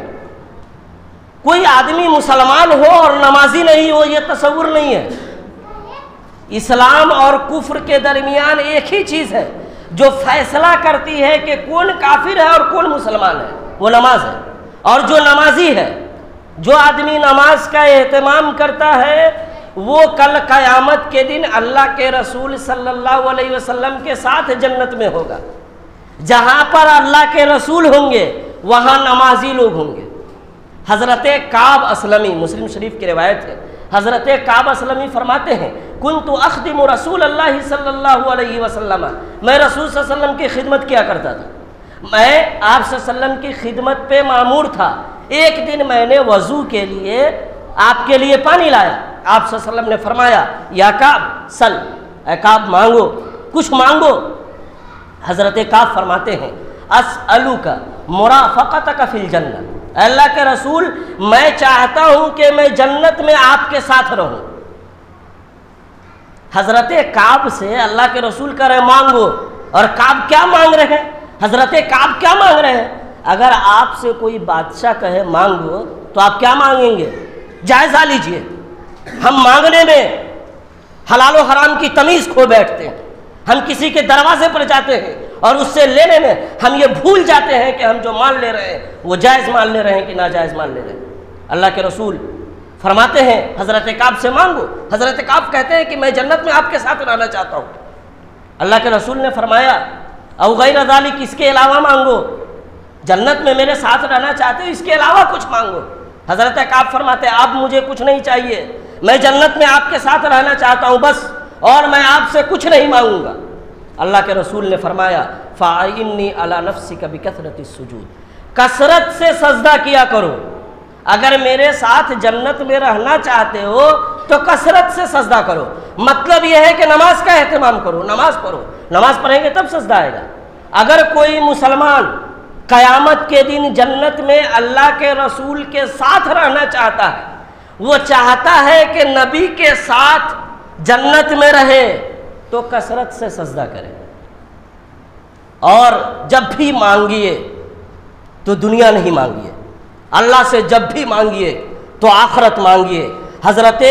کوئی آدمی مسلمان ہو اور نمازی نہیں ہو یہ تصور نہیں ہے۔ اسلام اور کفر کے درمیان ایک ہی چیز ہے جو فیصلہ کرتی ہے کہ کون کافر ہے اور کون مسلمان ہے، وہ نماز ہے۔ اور جو نمازی ہے، جو آدمی نماز کا اہتمام کرتا ہے، وہ کل قیامت کے دن اللہ کے رسول صلی اللہ علیہ وسلم کے ساتھ جنت میں ہوگا۔ جہاں پر اللہ کے رسول ہوں گے وہاں نمازی لوگ ہوں گے۔ حضرت کعب اسلمی، مسلم شریف کی روایت ہے، حضرت کعب اسلمی فرماتے ہیں کنت اخدم رسول اللہ صلی اللہ علیہ وسلم، میں رسول صلی اللہ علیہ وسلم کی خدمت کیا کرتا تھا، میں آپ صلی اللہ علیہ وسلم کی خدمت پہ مامور تھا۔ ایک دن میں نے وضو کے لیے آپ کے لیے پانی لایا، آپ صلی اللہ علیہ وسلم نے فرمایا یا کعب سل، اے کعب مانگو، کچھ مانگو۔ حضرت کعب فرماتے ہیں اسألک مرافقتک فی الجنہ، اے اللہ کے رسول میں چاہتا ہوں کہ میں جنت میں آپ کے ساتھ رہوں۔ حضرت کعب سے اللہ کے رسول کہہ رہے مانگو، اور کعب کیا مانگ رہے ہیں؟ حضرت کعب کیا مانگ رہے ہیں؟ اگر آپ سے کوئی بادشاہ کہے مانگو تو آپ کیا مانگیں گے؟ جائزہ لیجئے، ہم مانگنے میں حلال و حرام کی تمیز کھو بیٹھتے ہیں، ہم کسی کے دروازے پر جاتے ہیں اور اس سے لینے میں ہم یہ بھول جاتے ہیں کہ ہم جو مال لے رہے ہیں وہ جائز مال لے رہے ہیں کہ ناجائز مال لے رہے ہیں۔ اللہ کے رسول فرماتے ہیں حضرت کعب سے مانگو۔ حضرت کعب کہتے ہیں کہ میں جنت میں آپ کے ساتھ رہنا چاہتا ہوں۔ اللہ کے رسول نے فرمایا او غیر ذالک، اس کے علاوہ مانگو، جنت میں میرے ساتھ رہنا چاہتے ہو، اس کے علاوہ کچھ مانگو۔ حضرت کعب فرماتے ہیں اب مجھے کچھ نہیں چاہیے، میں جنت میں آپ کے ساتھ رہنا چاہتا ہوں بس، اور میں آپ سے کچھ نہیں مانگوں گا۔ اللہ کے رسول نے فرمایا فَأَعِنِّي عَلَى نَفْسِكَ بِكَثْرَةِ السُّجُودِ، کثرت سے سجدہ کیا کرو، اگر میرے ساتھ جنت میں رہنا چاہتے ہو تو کثرت سے سجدہ کرو۔ مطلب یہ ہے کہ نماز کا اہتمام کرو، نماز پڑھو، نماز پڑھیں گے تب سجدہ آئے گا۔ اگر کوئی مسلمان قیامت کے دن جنت میں اللہ کے رسول کے ساتھ رہنا چاہتا ہے، وہ چاہتا ہے کہ نبی کے ساتھ جنت میں رہے، تو کثرت سے سجدہ کرے، اور جب بھی مانگیے تو دنیا نہیں مانگیے، اللہ سے جب بھی مانگیے تو آخرت مانگیے۔ حضرت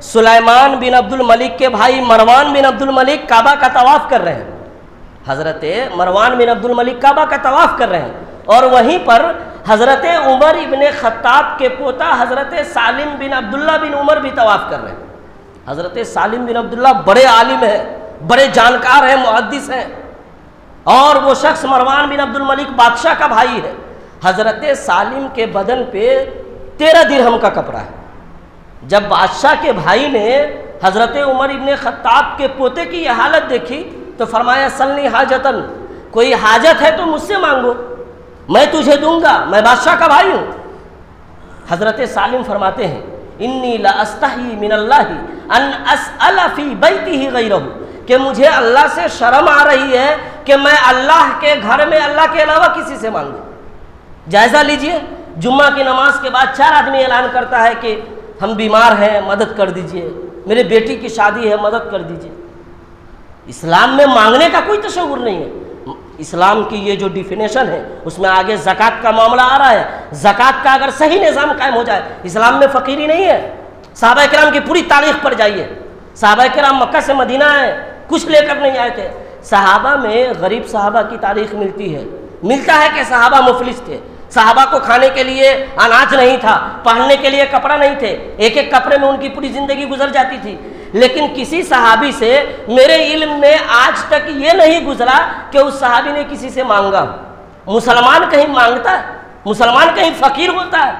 سلیمان بن عبد الملک کے بھائی مروان بن عبد الملک کعبہ کا طواف کر رہے ہیں، حضرت مروان بن عبد الملک کعبہ کا طواف کر رہے ہیں، اور وہیں پر حضرت عمر ابن خطاب کے پوتا حضرت سالم بن عبداللہ بن عمر بھی طواف کر رہے ہیں۔ حضرت سالم بن عبداللہ بڑے عالم ہیں، بڑے جانکار ہیں، محدث ہیں، اور وہ شخص مروان بن عبد الملک بادشاہ کا بھائی ہے۔ حضرت سالم کے بدن پہ 13 درہم کا کپڑا ہے۔ جب بادشاہ کے بھائی نے حضرت عمر ابن خطاب کے پوتے کی یہ حالت دیکھی تو فرمایا سلنی حاجتن، کوئی حاجت ہے تو مجھ سے مانگو، میں تجھے دوں گا، میں بادشاہ کا بھائی ہوں۔ حضرت سالم فرماتے ہیں انی لا استحی من اللہ ان اسأل فی بیتہ غیرہ، کہ مجھے اللہ سے شرم آ رہی ہے کہ میں اللہ کے گھر میں اللہ کے علاوہ کسی سے مانگوں۔ جائزہ لیجئے، جمعہ کی نماز کے بعد 4 آدمی اعلان کرتا ہے کہ ہم بیمار ہیں، مدد کر دیجئے، میرے بیٹی کی شادی ہے، مدد کر دیجئے۔ اسلام میں مانگنے کا کوئی تصور نہیں ہے۔ اسلام کی یہ جو ڈیفینیشن ہے اس میں آگے زکوٰۃ کا معاملہ آ رہا ہے۔ زکوٰۃ کا اگر صحیح نظام قائم ہو جائے، اسلام میں فقیری نہیں ہے۔ صحابہ کرام کی پوری تاریخ پر جائیے، صحابہ کرام مکہ سے مدینہ آئے، کچھ لے کر نہیں آئے تھے۔ صحابہ میں غریب صحابہ کی تاریخ ملتی ہے، ملتا ہے کہ صحابہ مفلس تھے، صحابہ کو کھانے کے لیے اناج نہیں تھا، پہننے کے لیے کپڑا نہیں تھے، ایک ایک کپڑے میں ان کی پوری زندگی گزر جاتی تھی۔ لیکن کسی صحابی سے میرے علم میں آج تک یہ نہیں گزرا کہ اس صحابی نے کسی سے مانگا۔ مسلمان کہیں مانگتا ہے؟ مسلمان کہیں فقیر ہوتا ہے؟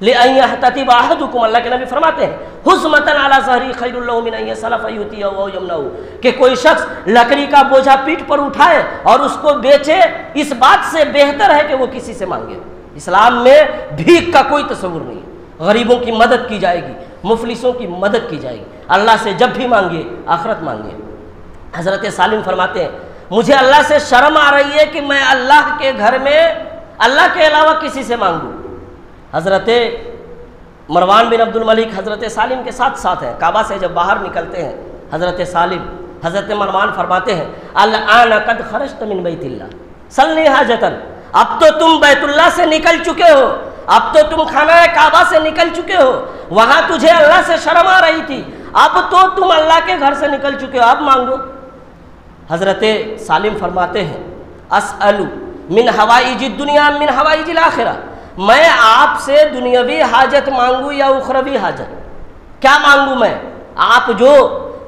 لِأَن يَحْتَطِبَ أَحَدُكُمْ، اللہ کے نبی فرماتے ہیں حُزْمَةً عَلَى ظَهْرِهِ خَيْرٌ لَهُ مِنْ أَن يَسْأَلَ فَيُؤْتِيَهُ أَوْ يَمْنَعُهُ، کہ کوئی شخص لکڑی کا بوجھا پیٹھ پر اٹھائے اور اس کو بیچے، اس بات سے بہتر ہے کہ وہ کسی سے مانگے۔ اسلام میں بھیک کا کوئی تصور نہیں ہے، غریبوں کی مدد کی جائے گی، مفلسوں کی مدد کی جائے گی۔ اللہ سے جب بھی مانگیے آخرت مانگیے۔ حضرت سالم فرماتے ہیں مجھے اللہ سے شرم آ رہی ہے کہ میں اللہ کے گھر میں اللہ کے علاوہ کسی سے مانگوں۔ حضرت مروان بن عبد الملک حضرت سالم کے ساتھ ساتھ ہیں، کعبہ سے جب باہر نکلتے ہیں حضرت سالم، حضرت مروان فرماتے ہیں الآن قد خرجت من بیت اللہ سلنی حاجتن، اب تو تم بیت اللہ سے نکل چکے ہو، اب تو تم خانہ کعبہ سے نکل چکے ہو، وہاں تجھے اللہ سے شرم آ رہی تھی، اب تو تم اللہ کے گھر سے نکل چکے ہو، اب مانگو۔ حضرت سالم فرماتے ہیں اسألو من حوائج الدنیا من حوائج الآخرہ، میں آپ سے دنیاوی حاجت مانگوں یا اخروی حاجت؟ کیا مانگوں میں؟ آپ جو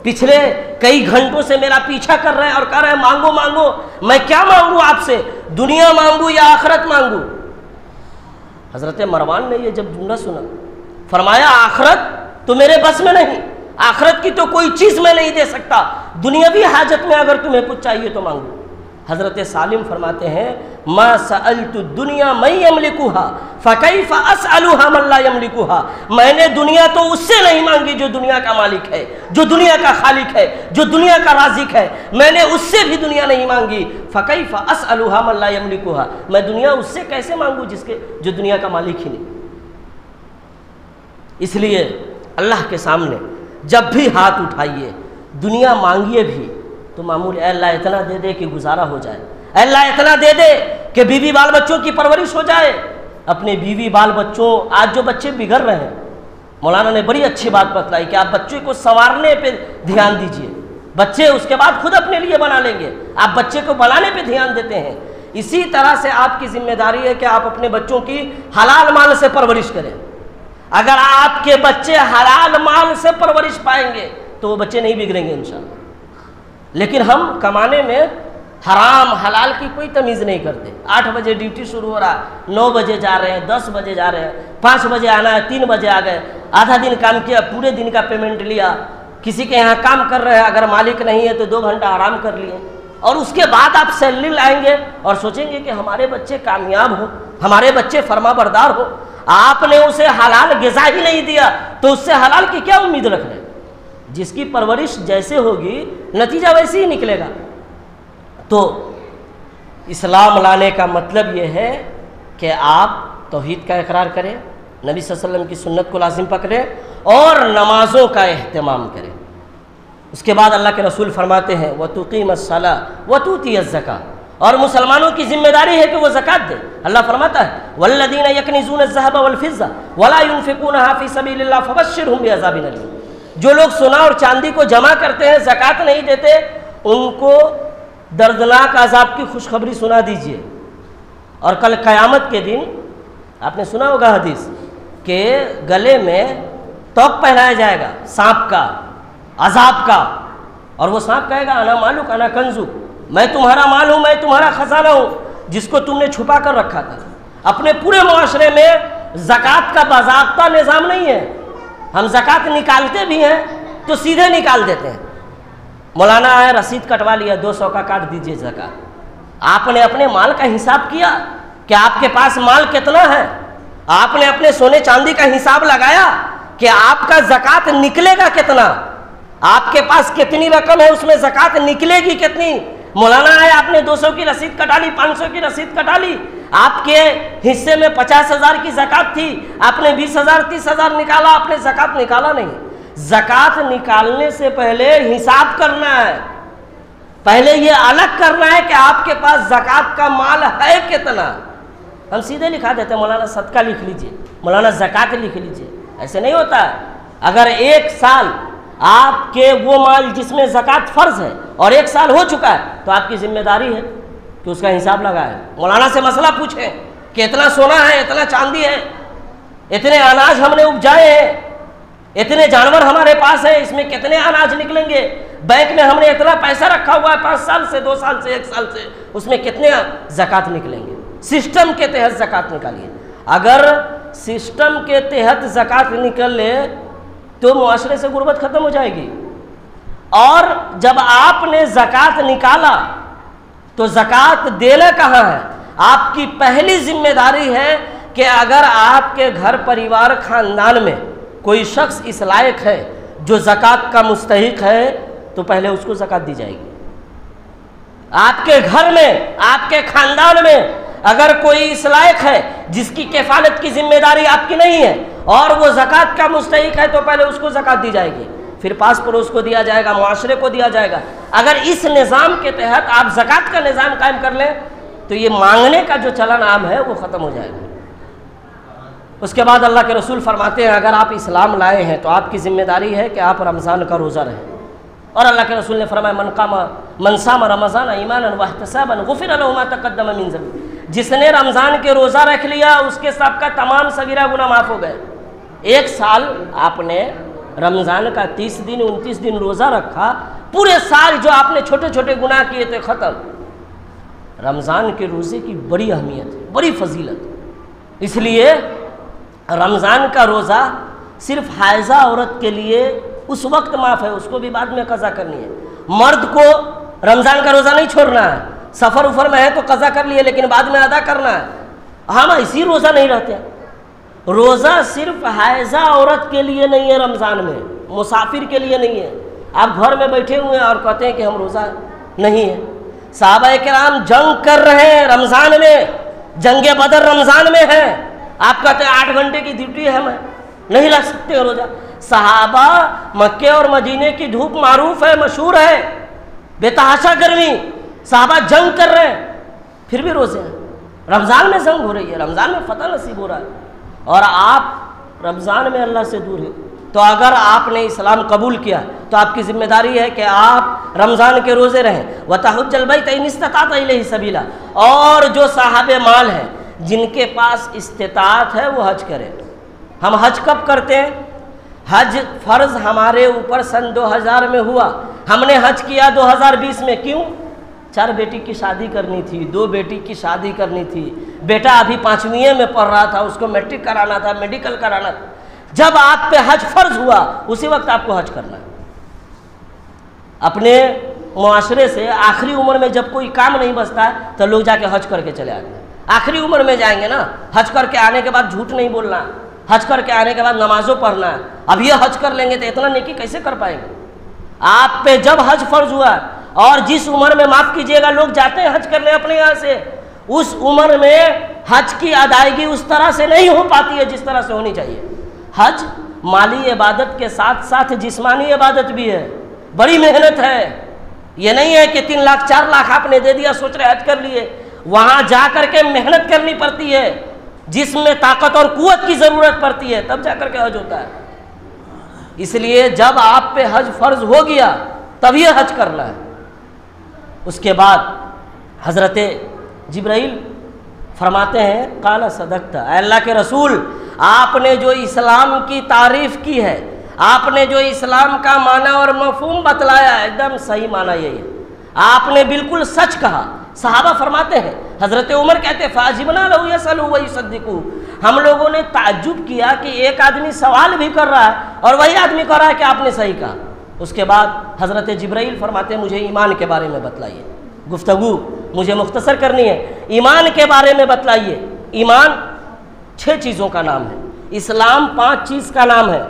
پچھلے کئی گھنٹوں سے میرا پیچھا کر رہے ہیں اور کہہ رہے ہیں مانگو مانگو، میں کیا مانگوں آپ سے؟ دنیا مانگوں یا آخرت مانگوں؟ حضرت مروان نے یہ جب جملہ سنا فرمایا آخرت تو میرے بس میں نہیں، آخرت کی تو کوئی چیز میں نہیں دے سکتا، دنیاوی حاجت میں اگر تمہیں کچھ چاہیے تو مانگو۔ حضرت سالم فرماتے ہیں ما سألت الدنیا من یملکها فکیف اسألها من لا یملکها، میں نے دنیا تو اس سے نہیں مانگی جو دنیا کا مالک ہے، جو دنیا کا خالق ہے، جو دنیا کا رازق ہے، میں نے اس سے بھی دنیا نہیں مانگی۔ فکیف اسألها من لا یملکها، میں دنیا اس سے کیسے مانگوں جو دنیا کا مالک ہی نہیں۔ اس لیے اللہ کے سامنے جب بھی ہاتھ اٹھائیے دنیا مانگیے بھی تو معمول اے اللہ اتنا دے دے کہ گزارا ہو جائے، اے اللہ اتنا دے دے کہ بیوی بال بچوں کی پرورش ہو جائے۔ اپنے بیوی بال بچوں، آج جو بچے بگڑ رہے ہیں، مولانا نے بڑی اچھی بات بتلائی کہ آپ بچوں کو سنوارنے پہ دھیان دیجئے، بچے اس کے بعد خود اپنے لیے بنا لیں گے، آپ بچے کو بنانے پہ دھیان دیتے ہیں۔ اسی طرح سے آپ کی ذمہ داری ہے کہ آپ اپنے بچوں کی حلال مال سے پرورش کریں۔ اگر آپ کے بچے حلال مال سے پرورش پائیں گے تو وہ بچے نہیں بگڑیں گے انشاءاللہ۔ لیکن ہم کمانے میں حرام حلال کی کوئی تمیز نہیں کرتے۔ 8 بجے ڈیوٹی شروع ہو رہا ہے، 9 بجے جا رہے ہیں، 10 بجے جا رہے ہیں، 5 بجے آنا ہے، 3 بجے آ گئے، آدھا دن کام کیا، پورے دن کا پیمنٹ لیا۔ کسی کے یہاں کام کر رہے ہیں، اگر مالک نہیں ہے تو 2 گھنٹہ آرام کر لیے، اور اس کے بعد آپ سیلری لائیں گے اور سوچیں گے کہ ہمارے بچے کامیاب ہو، ہمارے بچے فرما بردار ہو۔ آپ نے اسے حلال غذا ہی نہیں دیا تو اس سے حلال کی کیا امید رکھ رہے ہیں؟ جس کی پرورش جیسے ہوگی نتیجہ ویسے ہی نکلے گا۔ تو اسلام لانے کا مطلب یہ ہے کہ آپ توحید کا اقرار کریں، نبی صلی اللہ علیہ وسلم کی سنت کو لازم پکڑیں اور نمازوں کا اہتمام کریں۔ اس کے بعد اللہ کے رسول فرماتے ہیں وَتُقِيمَ الصَّلَاةَ وَتُؤْتِيَ الزَّكَاةَ، اور مسلمانوں کی ذمہ داری ہے کہ وہ زکوٰۃ دیں۔ اللہ فرماتا ہے وَالَّذِينَ يَكْنِزُونَ الذَّهَبَ وَالْفِضَّةَ وَلَا يُنْفِقُونَهَا فِي سَبِيلِ اللَّهِ فَبَشِّرْهُم بِعَذَابٍ أَلِيمٍ، جو لوگ سونا اور چاندی کو جمع کرتے ہیں زکوٰۃ نہیں دیتے، ان کو دردناک عذاب کی خوشخبری سنا دیجئے۔ اور کل قیامت کے دن آپ نے سنا ہوگا حدیث کہ گلے میں توق پہنایا جائے گا سانپ کا، عذاب کا، اور وہ سانپ کہے گا انا مالک انا کنزک، میں تمہارا مال ہوں، میں تمہارا خزانہ ہوں، جس کو تم نے چھپا کر رکھا تھا۔ اپنے پورے معاشرے میں زکوٰۃ کا باضابطہ نظام نہیں ہے، ہم زکوٰۃ نکالتے بھی ہیں تو سیدھے نکال دیتے ہیں۔ مولانا آئے رسید کٹوا لیا 200 کا کاٹ دیجئے زکوٰۃ۔ آپ نے اپنے مال کا حساب کیا کہ آپ کے پاس مال کتنا ہے؟ آپ نے اپنے سونے چاندی کا حساب لگایا کہ آپ کا زکوٰۃ نکلے گا کتنا؟ آپ کے پاس کتنی رقم ہے، اس میں زکوٰۃ نکلے گی کتنی؟ مولانا آئے آپ نے 200 کی رسید کٹا لی، 500 کی رسید کٹا لی، آپ کے حصے میں 50,000 کی زکوٰۃ تھی، آپ نے 20,000 30,000 نکالا، آپ نے زکوٰۃ نکالا نہیں۔ زکوٰۃ نکالنے سے پہلے حساب کرنا ہے، پہلے یہ الگ کرنا ہے کہ آپ کے پاس زکوٰۃ کا مال ہے کتنا۔ ہم سیدھے لکھا دیتے ہیں مولانا صدقہ لکھ لیجئے، مولانا زکوٰۃ لکھ لیجئے، ایسے نہیں ہوتا ہے۔ اگر 1 سال آپ کے وہ مال جس میں زکوٰۃ فرض ہے اور 1 سال ہو چکا ہے تو آپ کی ذمہ داری ہے کہ اس کا حساب لگائیں، مولانا سے مسئلہ پوچھیں کہ اتنا سونا ہے، اتنا چاندی ہے، اتنے اناج ہم نے اپجائے ہیں، اتنے جانور ہمارے پاس ہیں، اس میں کتنے اناج نکلیں گے، بینک میں ہم نے اتنا پیسہ رکھا ہوا ہے 5 سال سے، 2 سال سے، 1 سال سے، اس میں کتنے زکوٰۃ نکلیں گے۔ سسٹم کے تحت زکوٰۃ نکالیے۔ اگر سسٹم کے تحت زکوٰۃ نکل لے تو معاشرے سے غربت ختم ہو جائے گی۔ اور جب آپ نے زکوٰۃ نکالا تو زکوٰۃ دینا کہاں ہے؟ آپ کی پہلی ذمہ داری ہے کہ اگر آپ کے گھر پریوار خاندان میں کوئی شخص اس لائق ہے جو زکوٰۃ کا مستحق ہے تو پہلے اس کو زکوٰۃ دی جائے گی۔ آپ کے گھر میں، آپ کے خاندان میں اگر کوئی اس لائق ہے جس کی کفالت کی ذمہ داری آپ کی نہیں ہے اور وہ زکوٰۃ کا مستحق ہے تو پہلے اس کو زکوٰۃ دی جائے گی، پھر پاس پڑوس کو دیا جائے گا، معاشرے کو دیا جائے گا۔ اگر اس نظام کے تحت آپ زکوٰۃ کا نظام قائم کر لیں تو یہ مانگنے کا جو چلن عام ہے وہ ختم ہو جائے گا۔ اس کے بعد اللہ کے رسول فرماتے ہیں اگر آپ اسلام لائے ہیں تو آپ کی ذمہ داری ہے کہ آپ رمضان کا روزہ رہیں۔ اور اللہ کے رسول نے فرمایا من صام رمضان ایمانا واحتسابا غفر له ما تقدم من ذنبه، جس نے رمضان کے روزہ رکھ لیا اس کے سب کا تمام صغیرہ گناہ معاف ہو گئے۔ 1 سال آپ نے رمضان کا 30 دن 29 دن روزہ رکھا، پورے سال جو آپ نے چھوٹے چھوٹے گناہ کیے تھے ختم۔ رمضان کے روزے کی بڑی اہمیت ہے، بڑی فضیلت، اس لیے رمضان کا روزہ صرف حائضہ عورت کے لیے اس وقت معاف ہے، اس کو بھی بعد میں قضا کرنی ہے۔ مرد کو رمضان کا روزہ نہیں چھوڑنا ہے، سفر افر میں ہے تو قضا کر لیے لیکن بعد میں ادا کرنا ہے۔ ہم اسی روزہ نہیں رہتے۔ روزہ صرف حائضہ عورت کے لیے نہیں ہے، رمضان میں مسافر کے لیے نہیں ہے۔ آپ گھر میں بیٹھے ہوئے ہیں اور کہتے ہیں کہ ہم روزہ نہیں ہے۔ صحابہ کرام جنگ کر رہے ہیں رمضان میں، جنگ بدر رمضان میں ہے، آپ کہتے ہیں 8 گھنٹے کی ڈیوٹی ہے، میں نہیں رکھ سکتے روزہ۔ صحابہ مکے اور مدینے کی دھوپ معروف ہے، مشہور ہے، بے تحاشا گرمی، صحابہ جنگ کر رہے ہیں پھر بھی روزے ہیں۔ رمضان میں جنگ ہو رہی ہے، رمضان میں فتح نصیب ہو رہا ہے، اور آپ رمضان میں اللہ سے دور ہیں۔ تو اگر آپ نے اسلام قبول کیا تو آپ کی ذمہ داری ہے کہ آپ رمضان کے روزے رہیں. وَتَحُجَّ الْبَيْتَ إِنِ اسْتَطَعْتَ إِلَيْهِ سَبِيلًا. اور جو صاحب مال ہیں جن کے پاس استطاعت ہے وہ حج کریں. ہم حج کب کرتے ہیں؟ حج فرض ہمارے اوپر سن 2000 میں ہوا. ہم نے حج کیا 2020 میں. کیوں؟ 4 بیٹی کی شادی کرنی تھی, 2 بیٹی کی شادی کرنی تھی, بیٹا ابھی 5ویں میں پڑھ رہا تھا, اس کو میٹرک کرانا تھا, میڈیکل کرانا تھا. جب آپ پہ حج فرض ہوا اسی وقت آپ کو حج کرنا ہے. اپنے معاشرے سے آخری عمر میں جب کوئی کام نہیں بچتا ہے تو لوگ جا کے حج کر کے چلے آتے ہیں. آخری عمر میں جائیں گے نا, حج کر کے آنے کے بعد جھوٹ نہیں بولنا, حج کر کے آنے کے بعد نمازوں پڑھنا ہے. اب یہ حج کر لیں گے تو اتنا نیکی کیسے کر پائیں گے؟ آپ پہ جب حج فرض ہوا, اور جس عمر میں معاف کیجئے گا لوگ جاتے ہیں حج کرنے اپنے یہاں سے, اس عمر میں حج کی ادائیگی اس طرح سے نہیں ہو پاتی ہے جس طرح سے ہونی چاہیے. حج مالی عبادت کے ساتھ ساتھ جسمانی عبادت بھی ہے, بڑی محنت ہے. یہ نہیں ہے کہ 3 لاکھ 4 لاکھ آپ نے دے دیا سوچ رہے حج کر لیے. وہاں جا کر کے محنت کرنی پڑتی ہے, جس میں طاقت اور قوت کی ضرورت پڑتی ہے, تب جا کر کے حج ہوتا ہے. اس لیے جب آپ پہ حج فرض ہو گیا تب یہ حج کرنا ہے. اس کے بعد حضرت جبرائیل فرماتے ہیں قال صدقت, اے اللہ کے رسول آپ نے جو اسلام کی تعریف کی ہے, آپ نے جو اسلام کا معنی اور مفہوم بتلایا ہے, ایک دم صحیح معنی یہی ہے, آپ نے بالکل سچ کہا. صحابہ فرماتے ہیں, حضرت عمر کہتے ہیں فَعَجِبْنَا لَهُ يَسْأَلُ وَيُصَدِّقُ, ہم لوگوں نے تعجب کیا کہ ایک آدمی سوال بھی کر رہا ہے اور وہی آدمی کہہ رہا ہے کہ آپ نے صحیح کہا. اس کے بعد حضرت جبرائیل فرماتے ہیں مجھے ایمان کے بارے میں بتلائیے. گفتگو مجھے مختصر کرنی ہے, ایمان کے بارے میں بتلائیے. ایمان 6 چیزوں کا نام ہے, اسلام 5 چیز کا نام ہے.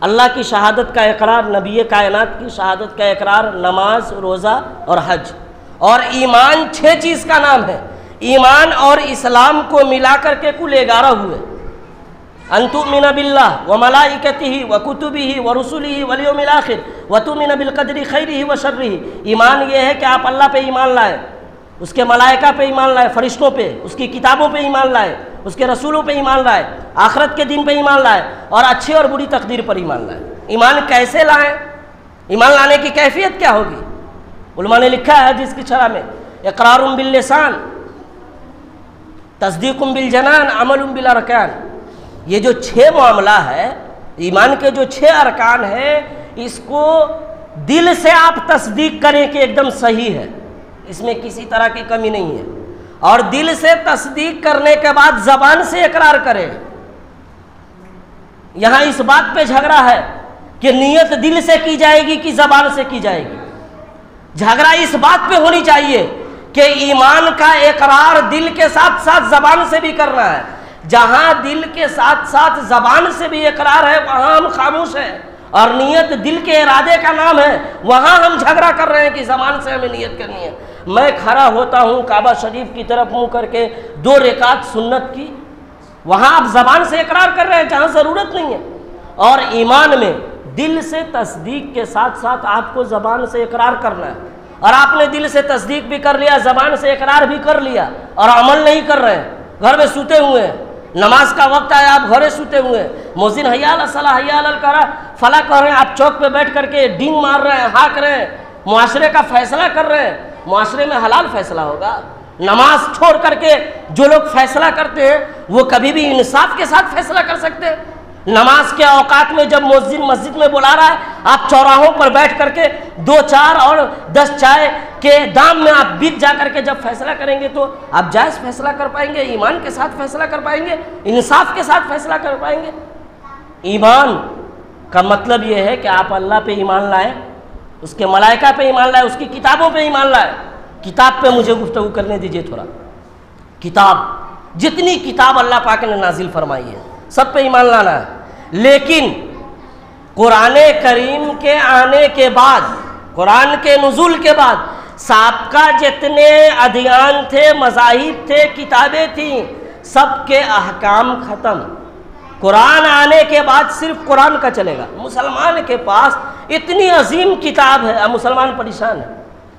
اللہ کی شہادت کا اقرار, نبی کائنات کی شہادت کا اقرار, نماز, روزہ اور حج. اور ایمان 6 چیز کا نام ہے. ایمان اور اسلام کو ملا کر کے کل 11 ہوئے. ان تؤمن باللہ وملائکتہ وکتبہ ورسلہ والیوم الآخر وتؤمن بالقدر خیرہ وشرہ. ایمان یہ ہے کہ آپ اللہ پہ ایمان لائے, اس کے ملائکہ پہ ایمان لائے, فرشتوں پہ, اس کی کتابوں پہ ایمان لائے, اس کے رسولوں پہ ایمان لائے, آخرت کے دن پہ ایمان لائے, اور اچھی اور بری تقدیر پر ایمان لائے. ایمان کیسے لائیں؟ ایمان لانے کی کیفیت کیا ہوگی؟ علماء نے لکھا ہے حدیث کی شرح میں, اقرار باللسان, تصدیق بالجنان, عمل بالارکان. یہ جو 6 معاملہ ہے, ایمان کے جو 6 ارکان ہیں, اس کو دل سے آپ تصدیق کریں کہ ایک دم صحیح ہے, اس میں کسی طرح کی کمی نہیں ہے, اور دل سے تصدیق کرنے کے بعد زبان سے اقرار کریں. یہاں اس بات پہ جھگڑا ہے کہ نیت دل سے کی جائے گی کہ زبان سے کی جائے گی. جھگڑا اس بات پہ ہونی چاہیے کہ ایمان کا اقرار دل کے ساتھ ساتھ زبان سے بھی کرنا ہے. جہاں دل کے ساتھ ساتھ زبان سے بھی اقرار ہے وہاں ہم خاموش ہیں, اور نیت دل کے ارادے کا نام ہے, وہاں ہم جھگڑا کر رہے ہیں کہ زبان سے ہمیں نیت کرنی ہے. میں کھڑا ہوتا ہوں کعبہ شریف کی طرف منہ کر کے 2 رکعت سنت کی, وہاں آپ زبان سے اقرار کر رہے ہیں جہاں ضرورت نہیں ہے. اور ایمان میں دل سے تصدیق کے ساتھ ساتھ آپ کو زبان سے اقرار کرنا ہے, اور آپ نے دل سے تصدیق بھی کر لیا, زبان سے اقرار بھی کر لیا, اور عمل نہیں کر رہے ہیں, گھر میں سوتے ہوئے ہیں, نماز کا وقت آیا آپ گھرے سوتے ہوئے ہیں, مؤذن حی علی الصلاۃ حی علی الفلاح فلاح کر رہے ہیں, آپ چوک پہ بیٹھ کر کے ڈینگ مار رہے ہیں, ہانک رہے ہیں, معاشرے کا فیصلہ کر رہے ہیں. معاشرے میں حلال فیصلہ ہوگا. نماز چھوڑ کر کے جو لوگ فیصلہ کرتے ہیں وہ کبھی بھی انصاف کے ساتھ فیصلہ کر سکتے ہیں؟ نماز کے اوقات میں جب مؤذن مسجد میں بلا رہا ہے, آپ چوراہوں پر بیٹھ کر کے 2 4 اور 10 چائے کے دام میں آپ بیت جا کر کے جب فیصلہ کریں گے تو آپ جائز فیصلہ کر پائیں گے, ایمان کے ساتھ فیصلہ کر پائیں گے, انصاف کے ساتھ فیصلہ کر پائیں گے. ایمان کا مطلب یہ ہے کہ آپ اللہ پہ ایمان لائیں, اس کے ملائکہ پہ ایمان لائیں, اس کی کتابوں پہ ایمان لائیں. کتاب پہ مجھے گفتگو کرنے دیجئے تھوڑا. کتاب, جتنی کتاب اللہ پاک نے نازل فرمائی ہے سب پہ ایمان لانا ہے. لیکن قرآن کریم کے آنے کے بعد, قرآن کے نزول کے بعد سابقہ جتنے ادیان تھے, مذاہب تھے, کتابیں تھیں, سب کے احکام ختم. قرآن آنے کے بعد صرف قرآن کا چلے گا. مسلمان کے پاس اتنی عظیم کتاب ہے, اب مسلمان پریشان ہے.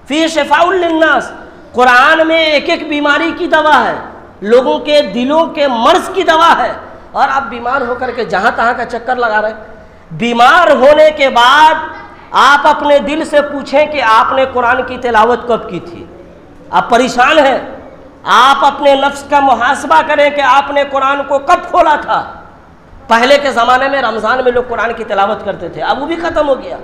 فی شفاء للناس, قرآن میں ایک ایک بیماری کی دوا ہے, لوگوں کے دلوں کے مرض کی دوا ہے, اور آپ بیمار ہو کر کے جہاں تہاں کا چکر لگا رہے ہیں. بیمار ہونے کے بعد آپ اپنے دل سے پوچھیں کہ آپ نے قرآن کی تلاوت کب کی تھی. آپ پریشان ہیں, آپ اپنے نفس کا محاسبہ کریں کہ آپ نے قرآن کو کب کھولا تھا. پہلے کے زمانے میں رمضان میں لوگ قرآن کی تلاوت کرتے تھے, اب وہ بھی ختم ہو گیا.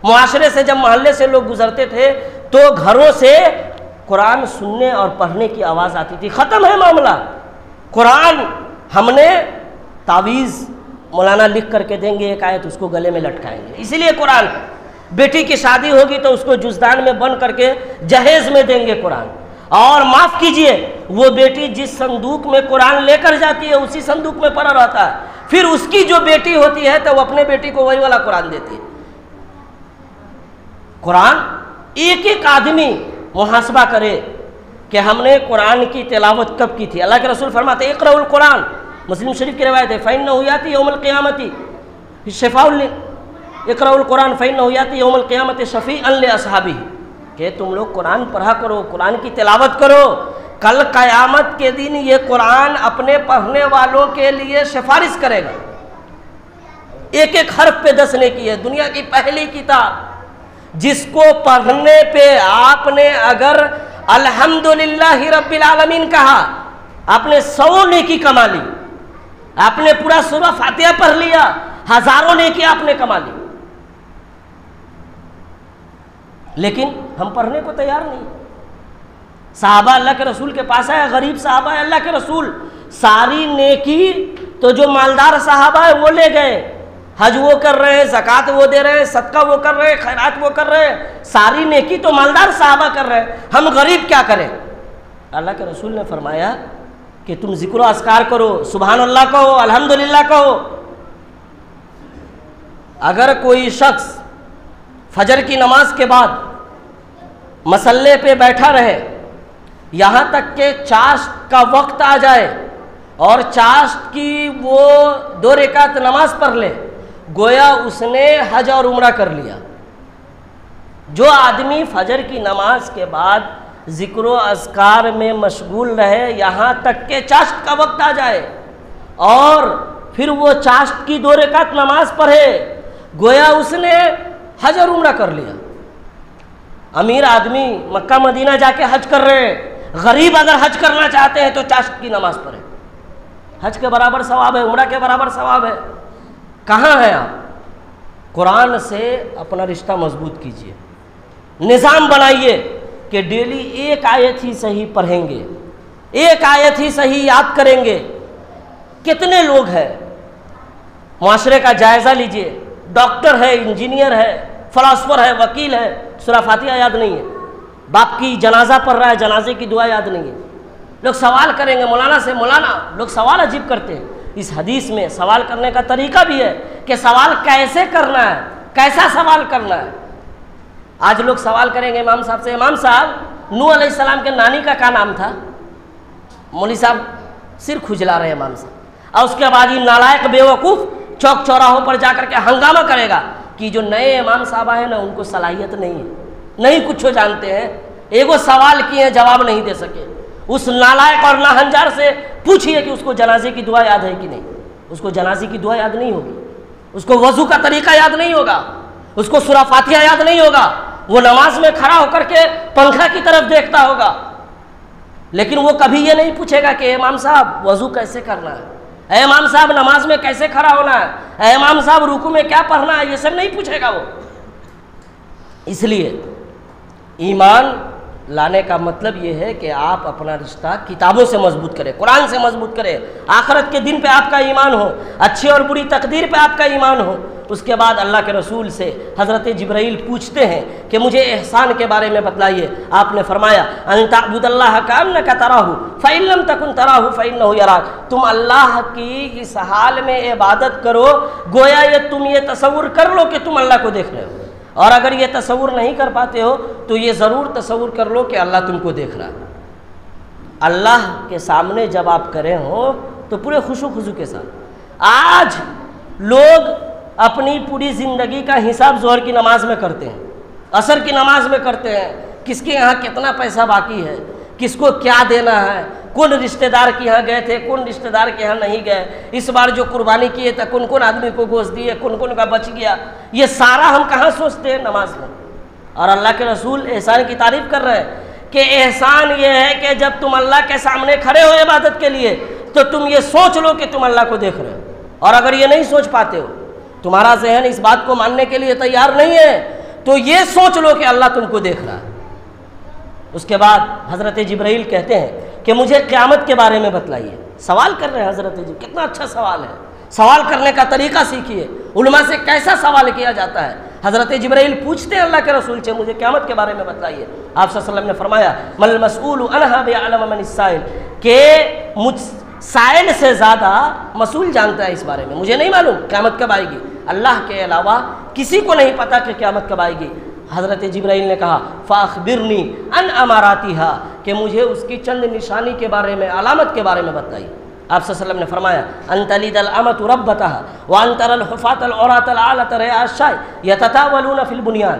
معاشرے سے جب محلے سے لوگ گزرتے تھے تو گھروں سے قرآن سننے اور پڑھنے کی آواز آتی تھی. ختم ہے معاملہ. قرآن ہم نے تعویذ مولانا لکھ کر کے دیں گے, ایک آیت اس کو گلے میں لٹکائیں گے. اسی لیے قرآن, بیٹی کی شادی ہوگی تو اس کو جزدان میں بند کر کے جہیز میں دیں گے قرآن. اور معاف کیجئے, وہ بیٹی جس صندوق میں قرآن لے کر جاتی ہے اسی صندوق میں پڑا رہتا ہے. پھر اس کی جو بیٹی ہوتی ہے تو وہ اپنے بیٹی کو وہی والا قرآن دیتی ہے. قرآن ایک ایک آدمی محاسبہ کرے کہ ہم نے قرآن کی تلاوت کب کی تھی. اللہ کے رسول فرماتے ہیں اقرأوا القرآن, مسلم شریف کی روایت ہے, فإنه يأتي يوم القيامة شفاء اقرأوا القرآن فإنه يأتي يوم القيامة شفيعا لأصحابه, کہ تم لوگ قرآن پڑھا کرو, قرآن کی تلاوت کرو, کل قیامت کے دن یہ قرآن اپنے پڑھنے والوں کے لیے سفارش کرے گا. ایک ایک حرف پہ 10 نیکی ہے. دنیا کی پہلی کتاب جس کو پڑھنے پہ آپ نے اگر الحمدللہ رب العالمین کہا, آپ نے 100 نیکی کما لی. آپ نے پورا سورہ فاتحہ پڑھ لیا, ہزاروں نیکی آپ نے کما لی. لیکن ہم پڑھنے کو تیار نہیں. صحابہ اللہ کے رسول کے پاس آئے, غریب صحابہ ہے اللہ کے رسول, ساری نیکی تو جو مالدار صحابہ ہے وہ لے گئے, حج وہ کر رہے ہیں, زکوٰۃ وہ دے رہے ہیں, صدقہ وہ کر رہے ہیں, خیرات وہ کر رہے ہیں, ساری نیکی تو مالدار صحابہ کر رہے ہیں, ہم غریب کیا کریں. اللہ کے رسول نے فرمایا کہ تم ذکر و اذکار کرو, سبحان اللہ کہو, الحمدللہ کہو. اگر کوئی شخص فجر کی نماز کے بعد مصلے پہ بیٹھا رہے یہاں تک کہ چاشت کا وقت آ جائے اور چاشت کی وہ 2 رکعت نماز پڑھ لے, گویا اس نے حج اور عمرہ کر لیا. جو آدمی فجر کی نماز کے بعد ذکر و اذکار میں مشغول رہے یہاں تک کہ چاشت کا وقت آ جائے اور پھر وہ چاشت کی 2 رکعت نماز پڑھے, گویا اس نے حج اور عمرہ کر لیا. امیر آدمی مکہ مدینہ جا کے حج کر رہے, غریب اگر حج کرنا چاہتے ہیں تو چاشت کی نماز پڑھے, حج کے برابر ثواب ہے, عمرہ کے برابر ثواب ہے. کہاں ہیں آپ؟ قرآن سے اپنا رشتہ مضبوط کیجئے, نظام بنائیے کہ ڈیلی ایک آیت ہی صحیح پڑھیں گے, ایک آیت ہی صحیح یاد کریں گے. کتنے لوگ ہیں, معاشرے کا جائزہ لیجئے, ڈاکٹر ہے, انجینئر ہے, فلاسفر ہے, وکیل ہے, سورہ فاتحہ یاد نہیں ہے, باپ کی جنازہ پڑھ رہا ہے, جنازے کی دعا یاد نہیں ہے. لوگ سوال کریں گے مولانا سے, مولانا لوگ سوال عجیب کرتے ہیں. اس حدیث میں سوال کرنے کا طریقہ بھی ہے کہ سوال کیسے کرنا ہے, کیسا سوال کرنا ہے. آج لوگ سوال کریں گے امام صاحب سے, امام صاحب نوح علیہ السلام کے نانی کا کیا نام تھا؟ مولوی صاحب سر کھجلا رہے امام صاحب, اور اس کے بعد یہ نالائق بیوقوف چوک چوراہوں پر جا کر کے ہنگامہ کرے گا کہ جو نئے امام صاحب ہیں نا ان کو صلاحیت نہیں ہے, نہیں کچھ ہو جانتے ہیں, ایک وہ سوال کیے ہیں جواب نہیں دے سکے. اس نالائق اور ناہنجار سے پوچھئے کہ اس کو جنازے کی دعا یاد ہے کہ نہیں. اس کو جنازے کی دعا یاد نہیں ہوگی, اس کو وضو کا طریقہ یاد نہیں ہوگا, اس کو سورہ فاتحہ یاد نہیں ہوگا. وہ نماز میں کھڑا ہو کر کے پنکھا کی طرف دیکھتا ہوگا, لیکن وہ کبھی یہ نہیں پوچھے گا کہ امام صاحب وضو کیسے کرنا ہے, اے امام صاحب نماز میں کیسے کھڑا ہونا ہے, اے امام صاحب رکوع میں کیا پڑھنا ہے, یہ سب نہیں پوچھے گا وہ. اس لیے ایمان لانے کا مطلب یہ ہے کہ آپ اپنا رشتہ کتابوں سے مضبوط کریں, قرآن سے مضبوط کریں, آخرت کے دن پہ آپ کا ایمان ہو, اچھی اور بری تقدیر پہ آپ کا ایمان ہو. اس کے بعد اللہ کے رسول سے حضرت جبرائیل پوچھتے ہیں کہ مجھے احسان کے بارے میں بتلائیے. آپ نے فرمایا ان تعبد اللہ کأنک تراہ فإن لم تکن تراہ فإنہ یراک, تم اللہ کی اس حال میں عبادت کرو گویا یہ تم یہ تصور کر لو کہ تم اللہ کو دیکھ رہے ہو, اور اگر یہ تصور نہیں کر پاتے ہو تو یہ ضرور تصور کر لو کہ اللہ تم کو دیکھ رہا ہے. اللہ کے سامنے جب آپ کرے ہو تو پورے خشوع خضوع کے ساتھ. آج لوگ اپنی پوری زندگی کا حساب ظہر کی نماز میں کرتے ہیں, عصر کی نماز میں کرتے ہیں, کس کے یہاں کتنا پیسہ باقی ہے, کس کو کیا دینا ہے, کون رشتہ دار کے یہاں گئے تھے, کون رشتہ دار کے یہاں نہیں گئے, اس بار جو قربانی کیے تھے کون کون آدمی کو گوشت دیے, کون کون کا بچ گیا, یہ سارا ہم کہاں سوچتے ہیں نماز میں. اور اللہ کے رسول احسان کی تعریف کر رہے ہیں کہ احسان یہ ہے کہ جب تم اللہ کے سامنے کھڑے ہو عبادت کے لیے تو تم یہ سوچ لو کہ تم اللہ کو دیکھ رہے ہو. اور اگر یہ نہیں سوچ پاتے ہو, تمہارا ذہن اس بات کو ماننے کے لیے تیار نہیں ہے, تو یہ سوچ لو کہ اللہ تم کو دیکھ رہا ہے. اس کے بعد حضرت جبرائیل کہتے ہیں کہ مجھے قیامت کے بارے میں بتلائیے. سوال کر رہے ہیں حضرت جی, کتنا اچھا سوال ہے. سوال کرنے کا طریقہ سیکھیے, علماء سے کیسا سوال کیا جاتا ہے. حضرت جبرائیل پوچھتے ہیں اللہ کے رسول سے مجھے قیامت کے بارے میں بتلائیے. آپ صلی اللہ علیہ وسلم نے فرمایا مل المسئول عنہا بعلم من السائل, کہ مجھ سائل سے زیادہ مسئول جانتا ہے اس بارے میں. مجھے نہیں معلوم قیامت کب آئے گی, اللہ کے علاوہ کسی کو نہیں پتا کہ قیامت کب آئے گی. حضرت جبرائیل نے کہا فاخبرنی ان اماراتھا, کہ مجھے اس کی چند نشانی کے بارے میں, علامت کے بارے میں بتائیے. آپ صلی اللہ علیہ وسلم نے فرمایا ان تلد الامۃ ربتها وان ترى الحفاة العراة العالة رعاء الشاء يتطاولون في البنيان,